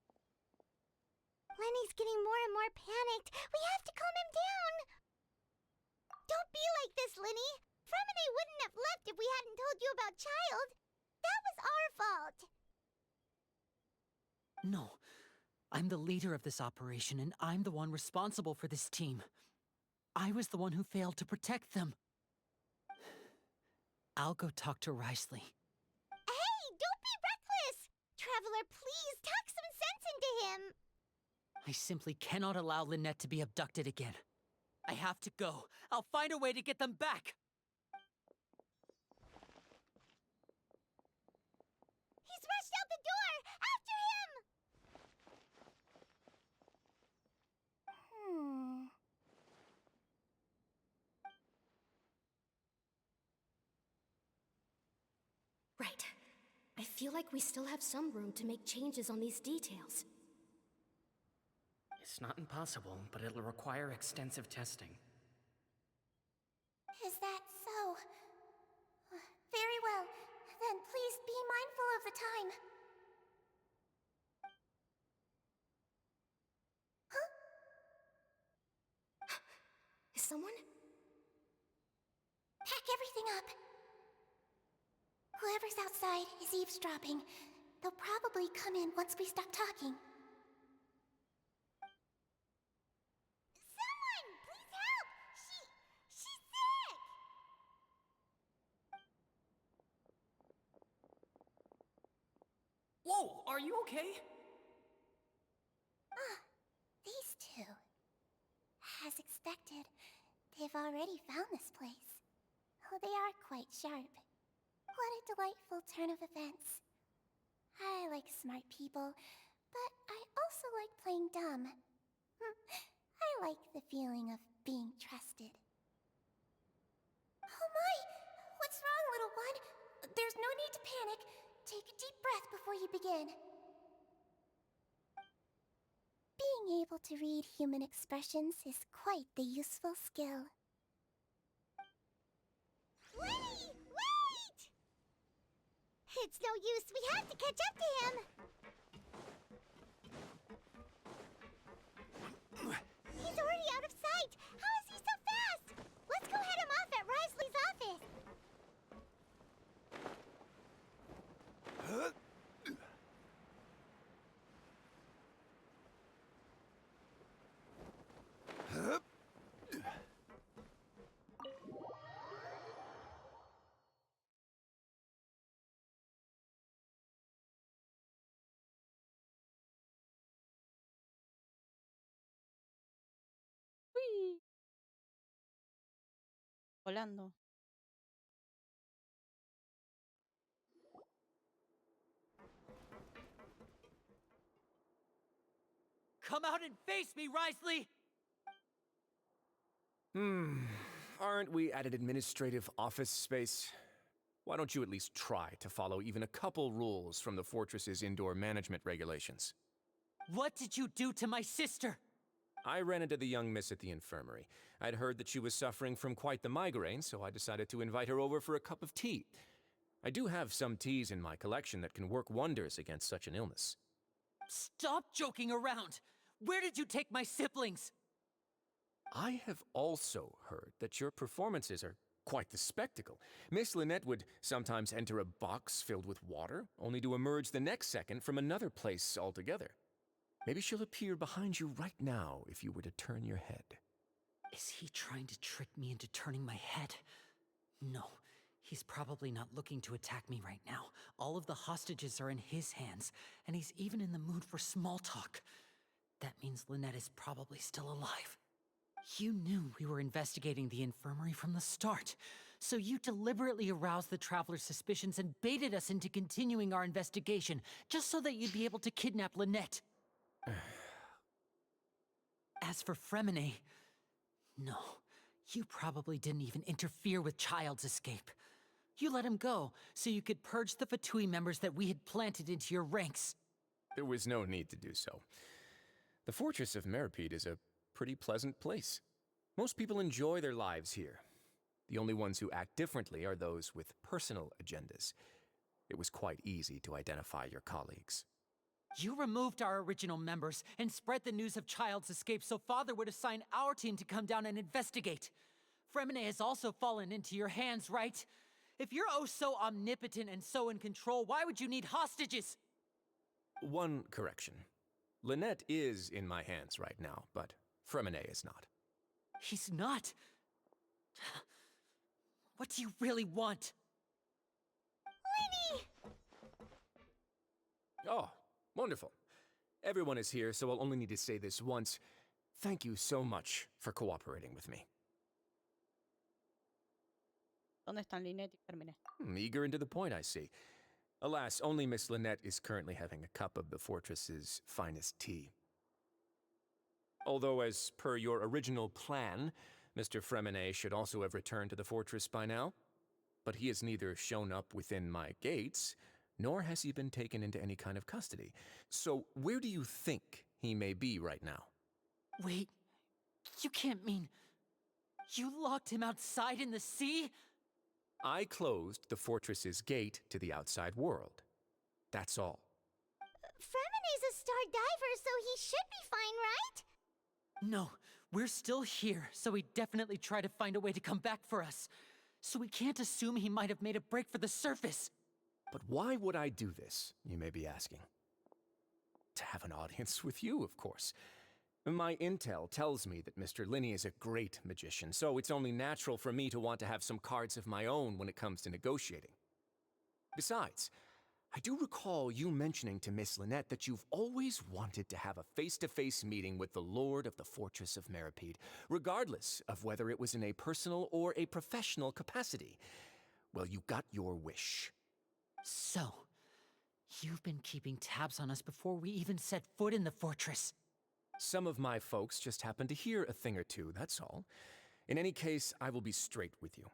Lenny's getting more and more panicked. We have to calm him down. Don't be like this, Lenny. Fremine wouldn't have left if we hadn't told you about Child. That was our fault. No. I'm the leader of this operation, and I'm the one responsible for this team. I was the one who failed to protect them. I'll go talk to Risley. Hey, don't be reckless! Traveler, please talk some sense into him. I simply cannot allow Lynette to be abducted again. I have to go. I'll find a way to get them back. He's rushed out the door! After him! Right. I feel like we still have some room to make changes on these details. It's not impossible, but it'll require extensive testing. Is that so? Very well. Then please be mindful of the time. Huh? Is someone? Pack everything up. Whoever's outside is eavesdropping. They'll probably come in once we stop talking. Someone! Please help! She's sick! Whoa, are you okay? These two. As expected, they've already found this place. Oh, they are quite sharp. What a delightful turn of events. I like smart people, but I also like playing dumb. I like the feeling of being trusted. Oh my! What's wrong, little one? There's no need to panic. Take a deep breath before you begin. Being able to read human expressions is quite the useful skill. Wait! Wait! It's no use. We have to catch up to him. He's already out of sight. How is he so fast? Let's go head him off at Risley's office. ¡Uy! Volando. Come out and face me, Risley! Aren't we at an administrative office space? Why don't you at least try to follow even a couple rules from the fortress's indoor management regulations? What did you do to my sister? I ran into the young miss at the infirmary. I'd heard that she was suffering from quite the migraine, so I decided to invite her over for a cup of tea. I do have some teas in my collection that can work wonders against such an illness. Stop joking around! Where did you take my siblings? I have also heard that your performances are quite the spectacle. Miss Lynette would sometimes enter a box filled with water, only to emerge the next second from another place altogether. Maybe she'll appear behind you right now if you were to turn your head. Is he trying to trick me into turning my head? No, he's probably not looking to attack me right now. All of the hostages are in his hands, and he's even in the mood for small talk. That means Lynette is probably still alive. You knew we were investigating the infirmary from the start, so you deliberately aroused the Traveler's suspicions and baited us into continuing our investigation, just so that you'd be able to kidnap Lynette. As for Fremine, no, you probably didn't even interfere with Child's escape. You let him go, so you could purge the Fatui members that we had planted into your ranks. There was no need to do so. The fortress of Meripede is a pretty pleasant place. Most people enjoy their lives here. The only ones who act differently are those with personal agendas. It was quite easy to identify your colleagues. You removed our original members and spread the news of Child's escape so Father would assign our team to come down and investigate. Fremine has also fallen into your hands, right? If you're oh so omnipotent and so in control, why would you need hostages? One correction. Lynette is in my hands right now, but Fremine is not. He's not. What do you really want? Winnie! Oh, wonderful. Everyone is here, so I'll only need to say this once. Thank you so much for cooperating with me. ¿Dónde están Lynette y Fermine? Eager and to the point, I see. Alas, only Miss Lynette is currently having a cup of the fortress's finest tea. Although, as per your original plan, Mr. Fremine should also have returned to the fortress by now. But he has neither shown up within my gates, nor has he been taken into any kind of custody. So where do you think he may be right now? Wait, you can't mean... You locked him outside in the sea? I closed the fortress's gate to the outside world. That's all. Fremine's a star diver, so he should be fine, right? No, we're still here, so he definitely tried to find a way to come back for us. So we can't assume he might have made a break for the surface. But why would I do this, you may be asking? To have an audience with you, of course. My intel tells me that Mr. Linney is a great magician, so it's only natural for me to want to have some cards of my own when it comes to negotiating. Besides, I do recall you mentioning to Miss Lynette that you've always wanted to have a face-to-face meeting with the Lord of the Fortress of Meripede, regardless of whether it was in a personal or a professional capacity. Well, you got your wish. So, you've been keeping tabs on us before we even set foot in the fortress. Some of my folks just happened to hear a thing or two, that's all. In any case, I will be straight with you.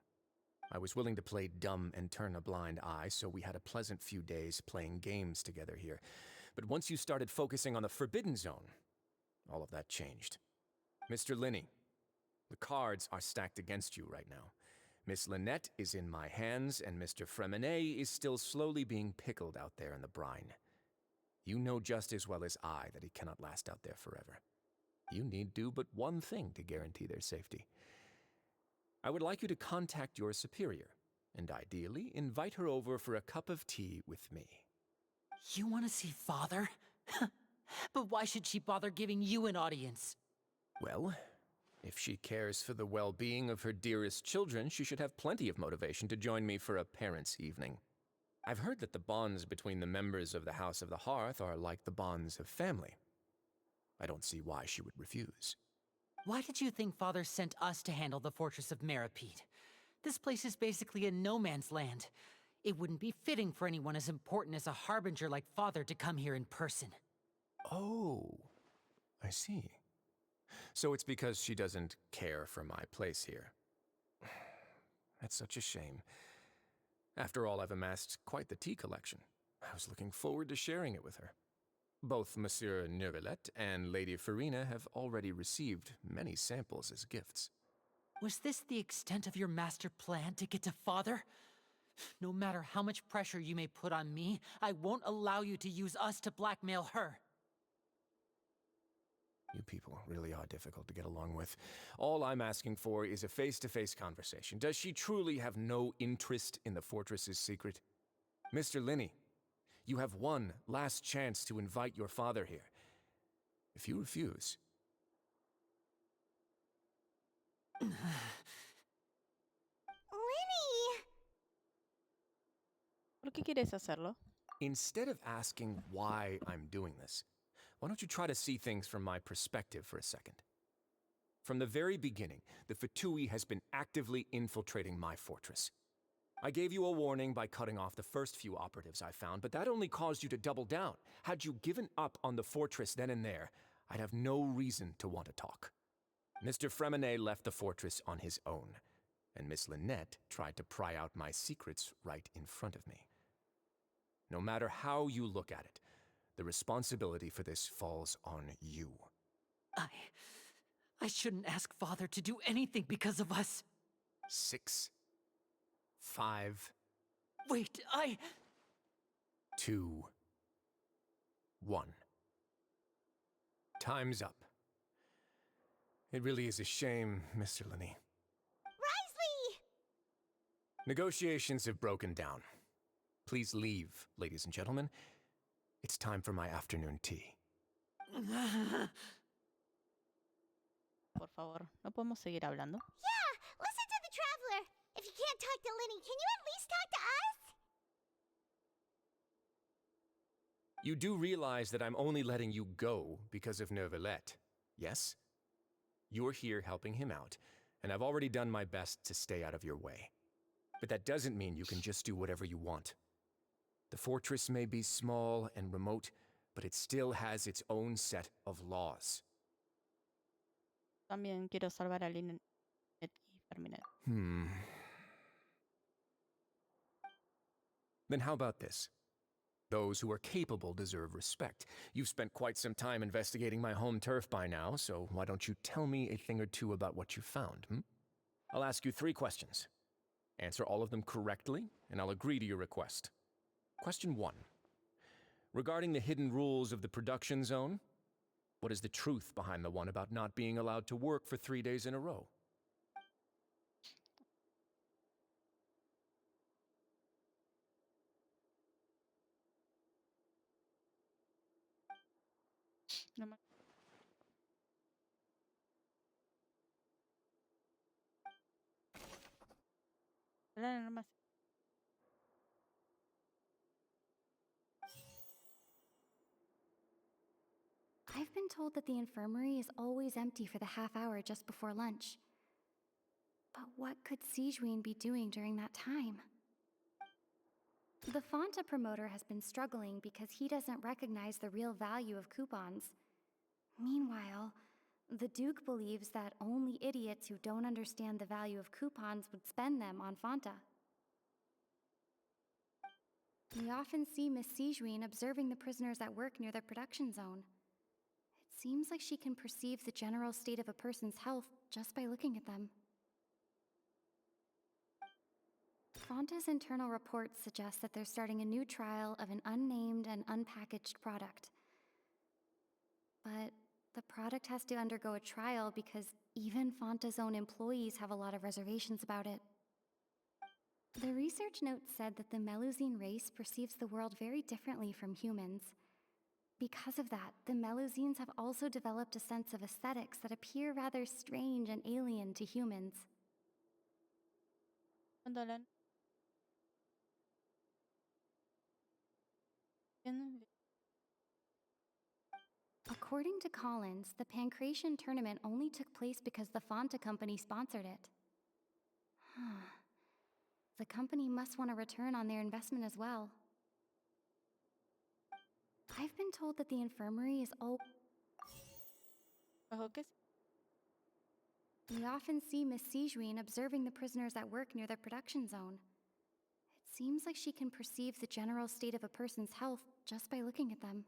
I was willing to play dumb and turn a blind eye, so we had a pleasant few days playing games together here. But once you started focusing on the Forbidden Zone, all of that changed. Mr. Linney, the cards are stacked against you right now. Miss Lynette is in my hands, and Mr. Fremine is still slowly being pickled out there in the brine. You know just as well as I that he cannot last out there forever. You need do but one thing to guarantee their safety. I would like you to contact your superior, and ideally invite her over for a cup of tea with me. You want to see Father? But why should she bother giving you an audience? Well, if she cares for the well-being of her dearest children, she should have plenty of motivation to join me for a parents' evening. I've heard that the bonds between the members of the House of the Hearth are like the bonds of family. I don't see why she would refuse. Why did you think Father sent us to handle the Fortress of Meripede? This place is basically a no-man's land. It wouldn't be fitting for anyone as important as a harbinger like Father to come here in person. Oh, I see. So it's because she doesn't care for my place here. That's such a shame. After all, I've amassed quite the tea collection. I was looking forward to sharing it with her. Both Monsieur Neuvillette and Lady Farina have already received many samples as gifts. Was this the extent of your master plan to get to Father? No matter how much pressure you may put on me, I won't allow you to use us to blackmail her. You people really are difficult to get along with. All I'm asking for is a face-to-face conversation. Does she truly have no interest in the fortress's secret? Mr. Linney, you have one last chance to invite your father here. If you refuse... Winnie! ¿Por qué quieres hacerlo? Instead of asking why I'm doing this, why don't you try to see things from my perspective for a second? From the very beginning, the Fatui has been actively infiltrating my fortress. I gave you a warning by cutting off the first few operatives I found, but that only caused you to double down. Had you given up on the fortress then and there, I'd have no reason to want to talk. Mr. Fremine left the fortress on his own, and Miss Lynette tried to pry out my secrets right in front of me. No matter how you look at it, the responsibility for this falls on you. I shouldn't ask Father to do anything because of us. 6, 5... Wait, 2, 1. Time's up. It really is a shame, Mr. Linney. Negotiations have broken down. Please leave, ladies and gentlemen. It's time for my afternoon tea. Por favor, ¿no podemos seguir hablando? Yeah, listen to the traveler. If you can't talk to Lenny, can you at least talk to us? You do realize that I'm only letting you go because of Neuvillette, yes? You're here helping him out, and I've already done my best to stay out of your way. But that doesn't mean you can just do whatever you want. The fortress may be small and remote, but it still has its own set of laws. También quiero salvar a Lynette y Ferminet. Then how about this? Those who are capable deserve respect. You've spent quite some time investigating my home turf by now, so why don't you tell me a thing or two about what you found, I'll ask you 3 questions. Answer all of them correctly, and I'll agree to your request. Question 1. Regarding the hidden rules of the production zone, what is the truth behind the one about not being allowed to work for 3 days in a row? No me- No me- I've been told that the infirmary is always empty for the half hour just before lunch. But what could Sigewinne be doing during that time? The Fonta promoter has been struggling because he doesn't recognize the real value of coupons. Meanwhile, the Duke believes that only idiots who don't understand the value of coupons would spend them on Fonta. We often see Miss Sigewinne observing the prisoners at work near the production zone. It seems like she can perceive the general state of a person's health just by looking at them. Fonta's internal reports suggest that they're starting a new trial of an unnamed and unpackaged product. But the product has to undergo a trial because even Fonta's own employees have a lot of reservations about it. The research note said that the Melusine race perceives the world very differently from humans. Because of that, the Melusines have also developed a sense of aesthetics that appear rather strange and alien to humans. Gondolen. According to Collins, the Pancration tournament only took place because the Fonta company sponsored it. The company must want a return on their investment as well. I've been told that the infirmary is all... ¿Bajo qué? We often see Miss Sigewinne observing the prisoners at work near the production zone. It seems like she can perceive the general state of a person's health just by looking at them.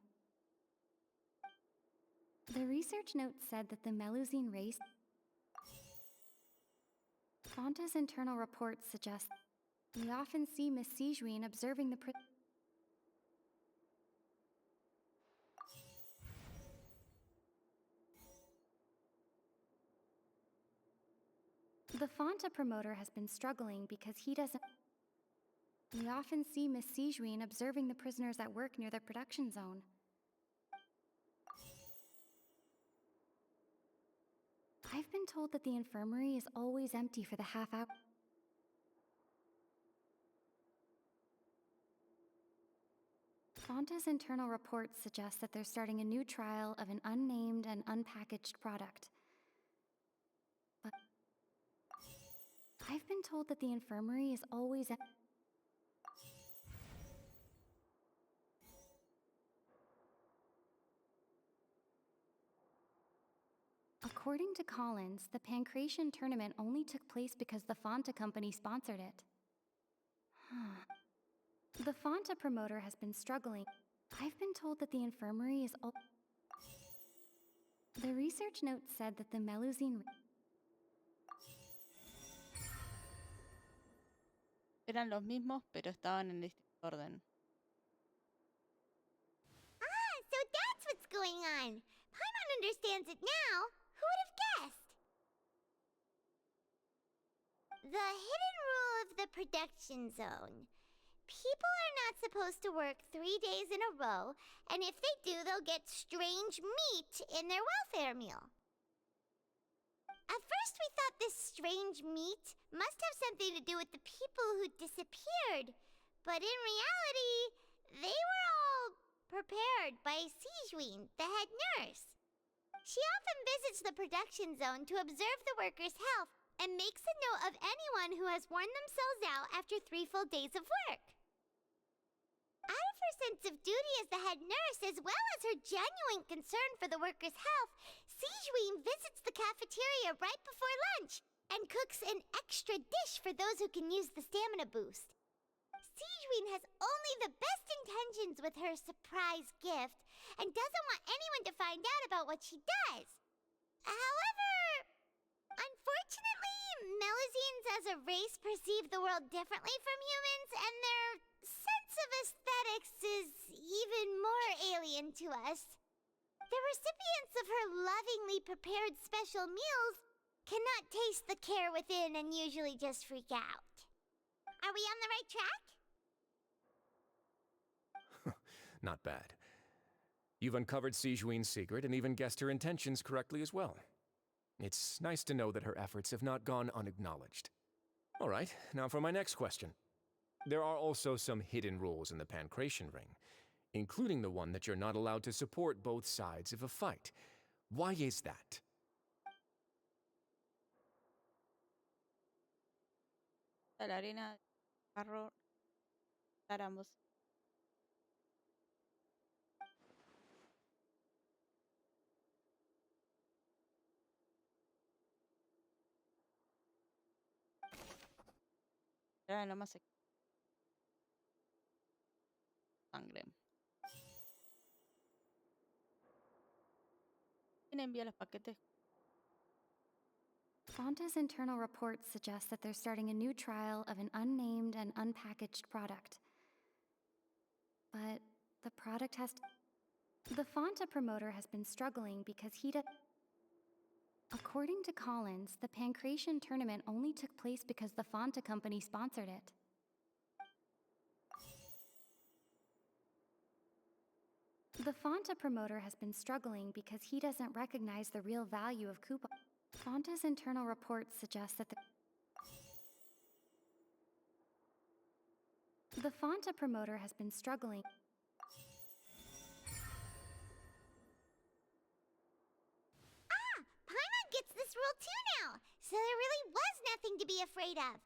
The research note said that the Melusine race... Fonta's internal reports suggest we often see Miss Sigewinne observing the The Fonta promoter has been struggling because he doesn't... We often see Miss Sigewinne observing the prisoners at work near the production zone. I've been told that the infirmary is always empty for the half hour. Fonta's internal reports suggest that they're starting a new trial of an unnamed and unpackaged product. But I've been told that the infirmary is always empty. According to Collins, the Pancration tournament only took place because the Fonta company sponsored it. The Fonta promoter has been struggling. I've been told that the infirmary is all... The research note said that the Melusine... Eran los mismos, pero estaban en distinto orden. Ah, so that's what's going on. Paimon understands it now. Who would have guessed? The hidden rule of the production zone. People are not supposed to work 3 days in a row, and if they do, they'll get strange meat in their welfare meal. At first, we thought this strange meat must have something to do with the people who disappeared, but in reality, they were all prepared by Sijuin, the head nurse. She often visits the production zone to observe the workers' health and makes a note of anyone who has worn themselves out after 3 full days of work. Out of her sense of duty as the head nurse, as well as her genuine concern for the workers' health, Sijuin visits the cafeteria right before lunch and cooks an extra dish for those who can use the stamina boost. Sijuin has only the best intentions with her surprise gift and doesn't want anyone to find out about what she does. However, unfortunately, Melusines as a race perceive the world differently from humans, and their sense of aesthetics is even more alien to us. The recipients of her lovingly prepared special meals cannot taste the care within and usually just freak out. Are we on the right track? Not bad. You've uncovered Sijuin's secret and even guessed her intentions correctly as well. It's nice to know that her efforts have not gone unacknowledged. All right, now for my next question. There are also some hidden rules in the Pancration Ring, including the one that you're not allowed to support both sides of a fight. Why is that? La arena, barro, dar ambos. Era lo más sangre. ¿Quién envía los paquetes? Fonta's internal reports suggest that they're starting a new trial of an unnamed and unpackaged product. But the product has to... The Fonta promoter has been struggling because he does... According to Collins, the Pancration tournament only took place because the Fonta company sponsored it. The Fonta promoter has been struggling because he doesn't recognize the real value of coupons. Fonta's internal reports suggest that the Fonta promoter has been struggling. Paimon gets this rule too now, so there really was nothing to be afraid of.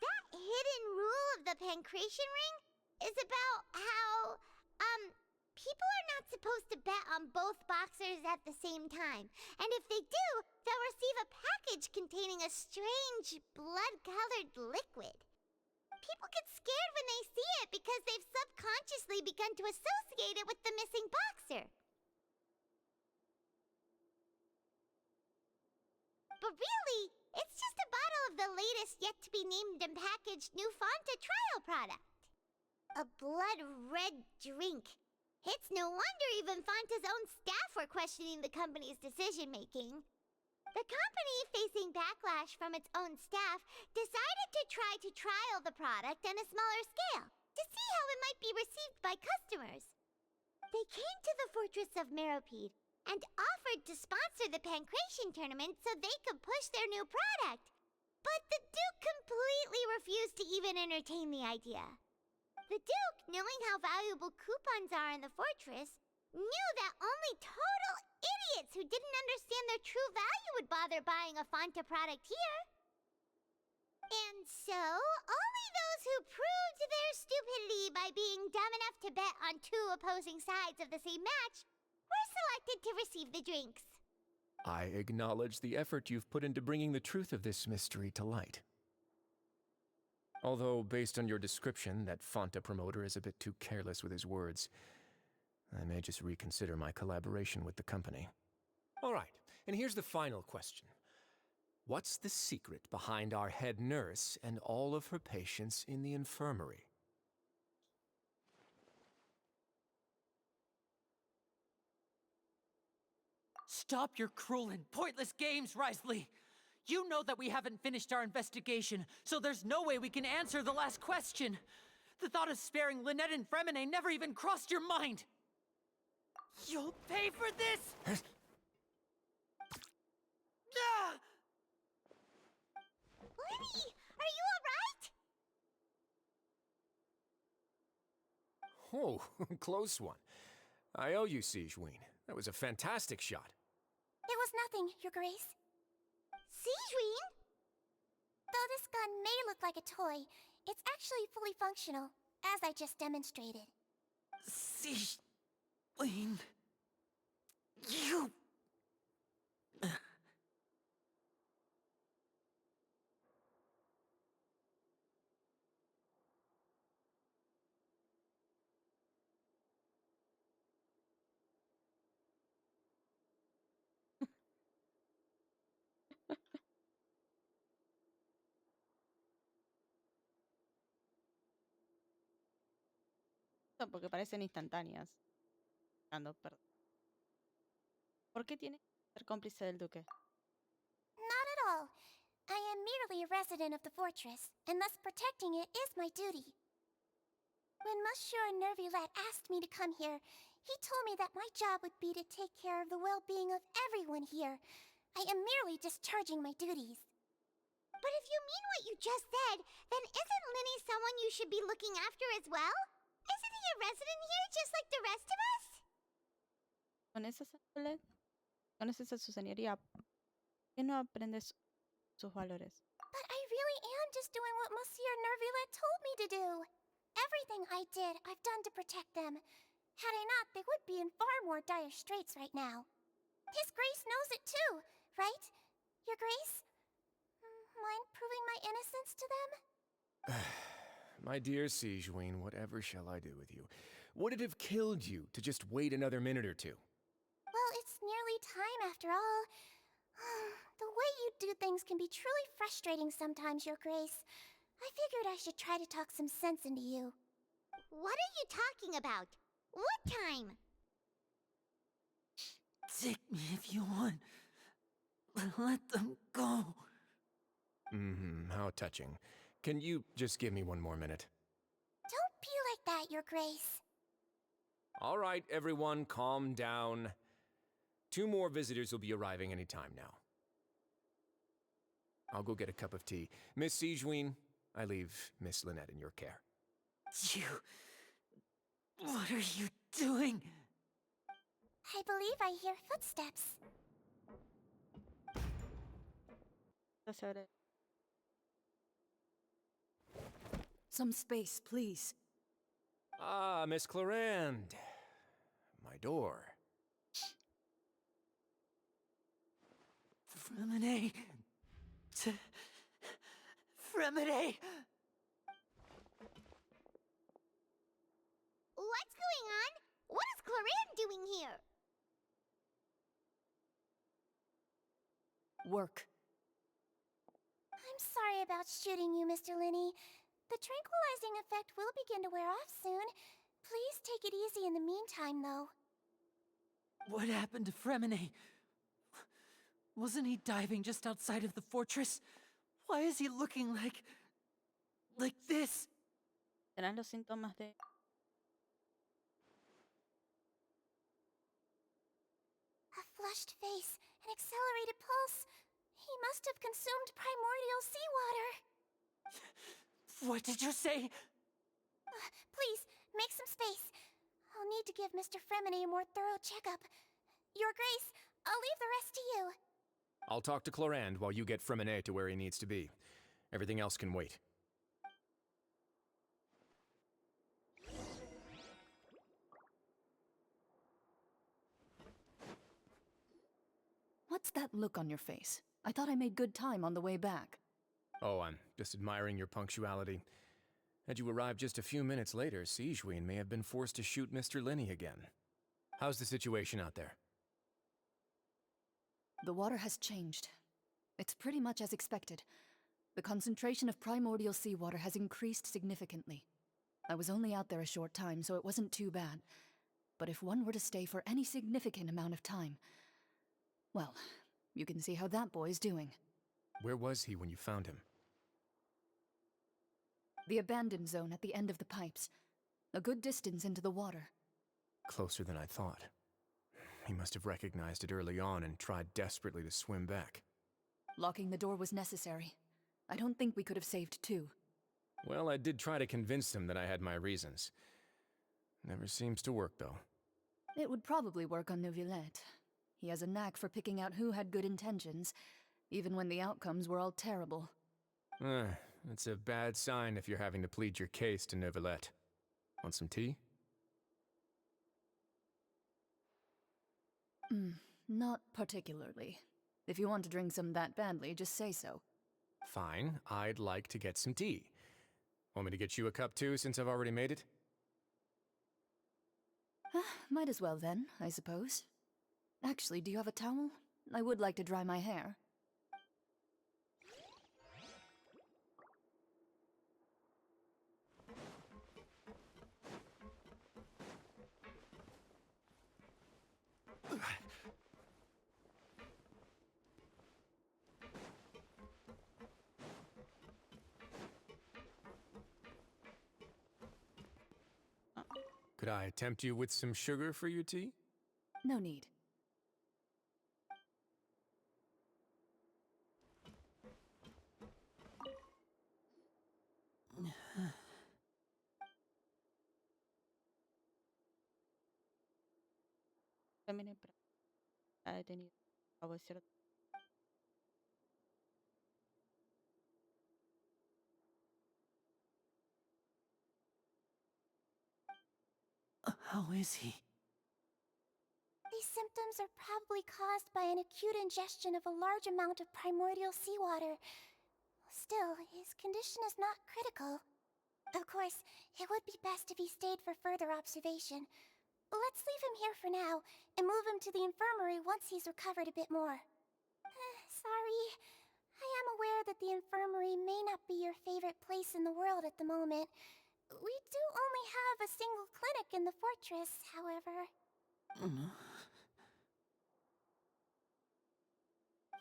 That hidden rule of the Pancration Ring is about how, people are not supposed to bet on both boxers at the same time. And if they do, they'll receive a package containing a strange, blood-colored liquid. People get scared when they see it because they've subconsciously begun to associate it with the missing boxer. But really, it's just a bottle of the latest yet-to-be-named and packaged new Fonta trial product. A blood-red drink. It's no wonder even Fonta's own staff were questioning the company's decision-making. The company, facing backlash from its own staff, decided to try to trial the product on a smaller scale to see how it might be received by customers. They came to the fortress of Meropide and offered to sponsor the Pancration tournament so they could push their new product. But the Duke completely refused to even entertain the idea. The Duke, knowing how valuable coupons are in the fortress, knew that only total idiots who didn't understand their true value would bother buying a Fonta product here. And so, only those who proved their stupidity by being dumb enough to bet on 2 opposing sides of the same match were selected to receive the drinks. I acknowledge the effort you've put into bringing the truth of this mystery to light. Although, based on your description, that Fonta promoter is a bit too careless with his words, I may just reconsider my collaboration with the company. All right, and here's the final question. What's the secret behind our head nurse and all of her patients in the infirmary? Stop your cruel and pointless games, Risley! You know that we haven't finished our investigation, so there's no way we can answer the last question. The thought of sparing Lynette and Fremine never even crossed your mind. You'll pay for this! Ah! Lenny, are you alright? Oh, close one. I owe you, Sigeween. That was a fantastic shot. It was nothing, Your Grace. Sigeween? Though this gun may look like a toy, it's actually fully functional, as I just demonstrated. Sigeween... You... Porque parecen instantáneas. ¿Por qué tiene que ser cómplice del duque? Not at all. I am merely a resident of the fortress, and thus protecting it is my duty. When Monsieur Nervulette asked me to come here, he told me that my job would be to take care of the well-being of everyone here. I am merely discharging my duties. But if you mean what you just said, then isn't Linny someone you should be looking after as well? Isn't he a resident here just like the rest of us? ¿Conoces a su señoría? ¿Por qué no aprendes sus valores? But I really am just doing what Monsieur Nervulette told me to do. Everything I did, I've done to protect them. Had I not, they would be in far more dire straits right now. His Grace knows it too, right? Your Grace? Mind proving my innocence to them? My dear Sigeween, whatever shall I do with you? Would it have killed you to just wait another minute or two? Well, it's nearly time after all. The way you do things can be truly frustrating sometimes, Your Grace. I figured I should try to talk some sense into you. What are you talking about? What time? Take me if you want. Let them go. How touching. Can you just give me one more minute? Don't be like that, Your Grace. All right, everyone, calm down. 2 more visitors will be arriving any time now. I'll go get a cup of tea. Miss Sigeween, I leave Miss Lynette in your care. You... What are you doing? I believe I hear footsteps. Some space, please. Ah, Miss Clarand. My door. Fremine... Fremine... What's going on? What is Clarand doing here? Work. I'm sorry about shooting you, Mr. Linney. The tranquilizing effect will begin to wear off soon. Please take it easy in the meantime, though. What happened to Fremine? Wasn't he diving just outside of the fortress? Why is he looking like this? ¿Serán los síntomas de...? A flushed face, an accelerated pulse. He must have consumed primordial seawater. What did you say? Please, make some space. I'll need to give Mr. Fremine a more thorough checkup. Your Grace, I'll leave the rest to you. I'll talk to Clarand while you get Fremine to where he needs to be. Everything else can wait. What's that look on your face? I thought I made good time on the way back. Oh, I'm just admiring your punctuality. Had you arrived just a few minutes later, Sigeween may have been forced to shoot Mr. Linney again. How's the situation out there? The water has changed. It's pretty much as expected. The concentration of primordial seawater has increased significantly. I was only out there a short time, so it wasn't too bad. But if one were to stay for any significant amount of time... Well, you can see how that boy's doing. Where was he when you found him? The abandoned zone at the end of the pipes. A good distance into the water. Closer than I thought. He must have recognized it early on and tried desperately to swim back. Locking the door was necessary. I don't think we could have saved two. Well, I did try to convince him that I had my reasons. Never seems to work, though. It would probably work on Neuvillette. He has a knack for picking out who had good intentions, even when the outcomes were all terrible. It's a bad sign if you're having to plead your case to Neuvillette. Want some tea? Not particularly. If you want to drink some that badly, just say so. Fine, I'd like to get some tea. Want me to get you a cup too, since I've already made it? Might as well then, I suppose. Actually, do you have a towel? I would like to dry my hair. Could I tempt you with some sugar for your tea? No need. También ha detenido. Acabo de ser- How is he? These symptoms are probably caused by an acute ingestion of a large amount of primordial seawater. Still, his condition is not critical. Of course, it would be best if he stayed for further observation. Let's leave him here for now, and move him to the infirmary once he's recovered a bit more. Sorry. I am aware that the infirmary may not be your favorite place in the world at the moment. We do only have a single clinic in the fortress, however.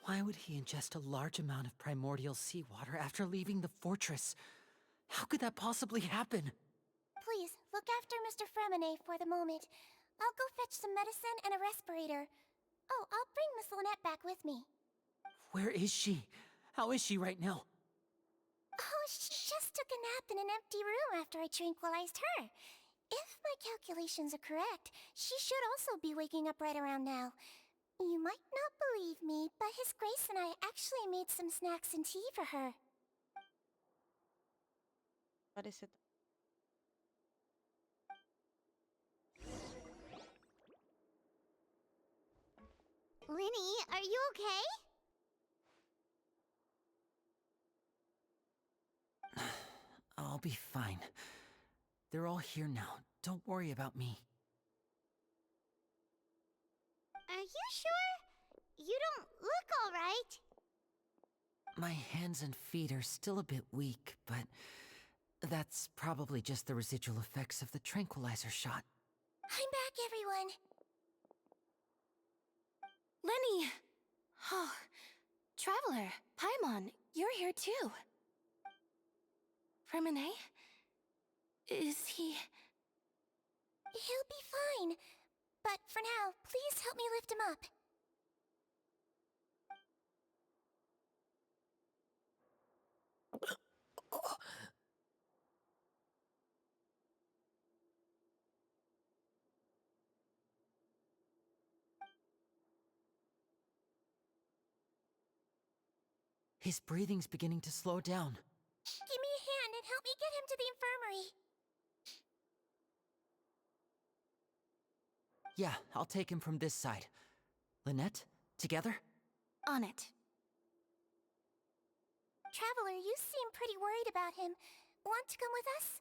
Why would he ingest a large amount of primordial seawater after leaving the fortress? How could that possibly happen? Please, look after Mr. Fremine for the moment. I'll go fetch some medicine and a respirator. Oh, I'll bring Miss Lynette back with me. Where is she? How is she right now? Oh, she just took a nap in an empty room after I tranquilized her. If my calculations are correct, she should also be waking up right around now. You might not believe me, but His Grace and I actually made some snacks and tea for her. Parece. Linny, are you okay? I'll be fine. They're all here now. Don't worry about me. Are you sure? You don't look all right. My hands and feet are still a bit weak, but that's probably just the residual effects of the tranquilizer shot. I'm back, everyone. Lenny! Oh, Traveler, Paimon, you're here too. Fremine? Is he... He'll be fine. But for now, please help me lift him up. His breathing's beginning to slow down. Give me a hand and help me get him to the infirmary. Yeah, I'll take him from this side. Lynette, together? On it. Traveler, you seem pretty worried about him. Want to come with us?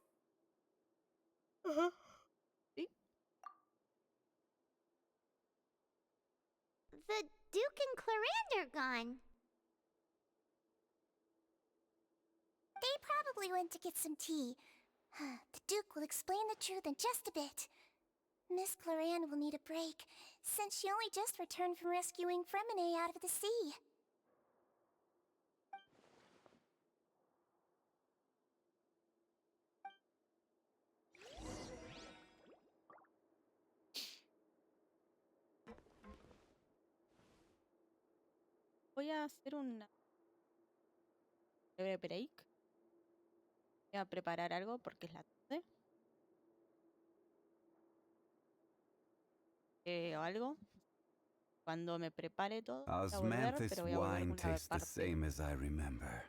The Duke and Clarande are gone. They probably went to get some tea. The Duke will explain the truth in just a bit. Miss Clarande will need a break, since she only just returned from rescuing Fremine out of the sea. Voy a hacer un breve break. Voy a preparar algo porque es la tarde. O algo. Cuando me prepare todo, voy a volver, Osmanthus pero voy a volver wine con una tastes the parte. same as I remember.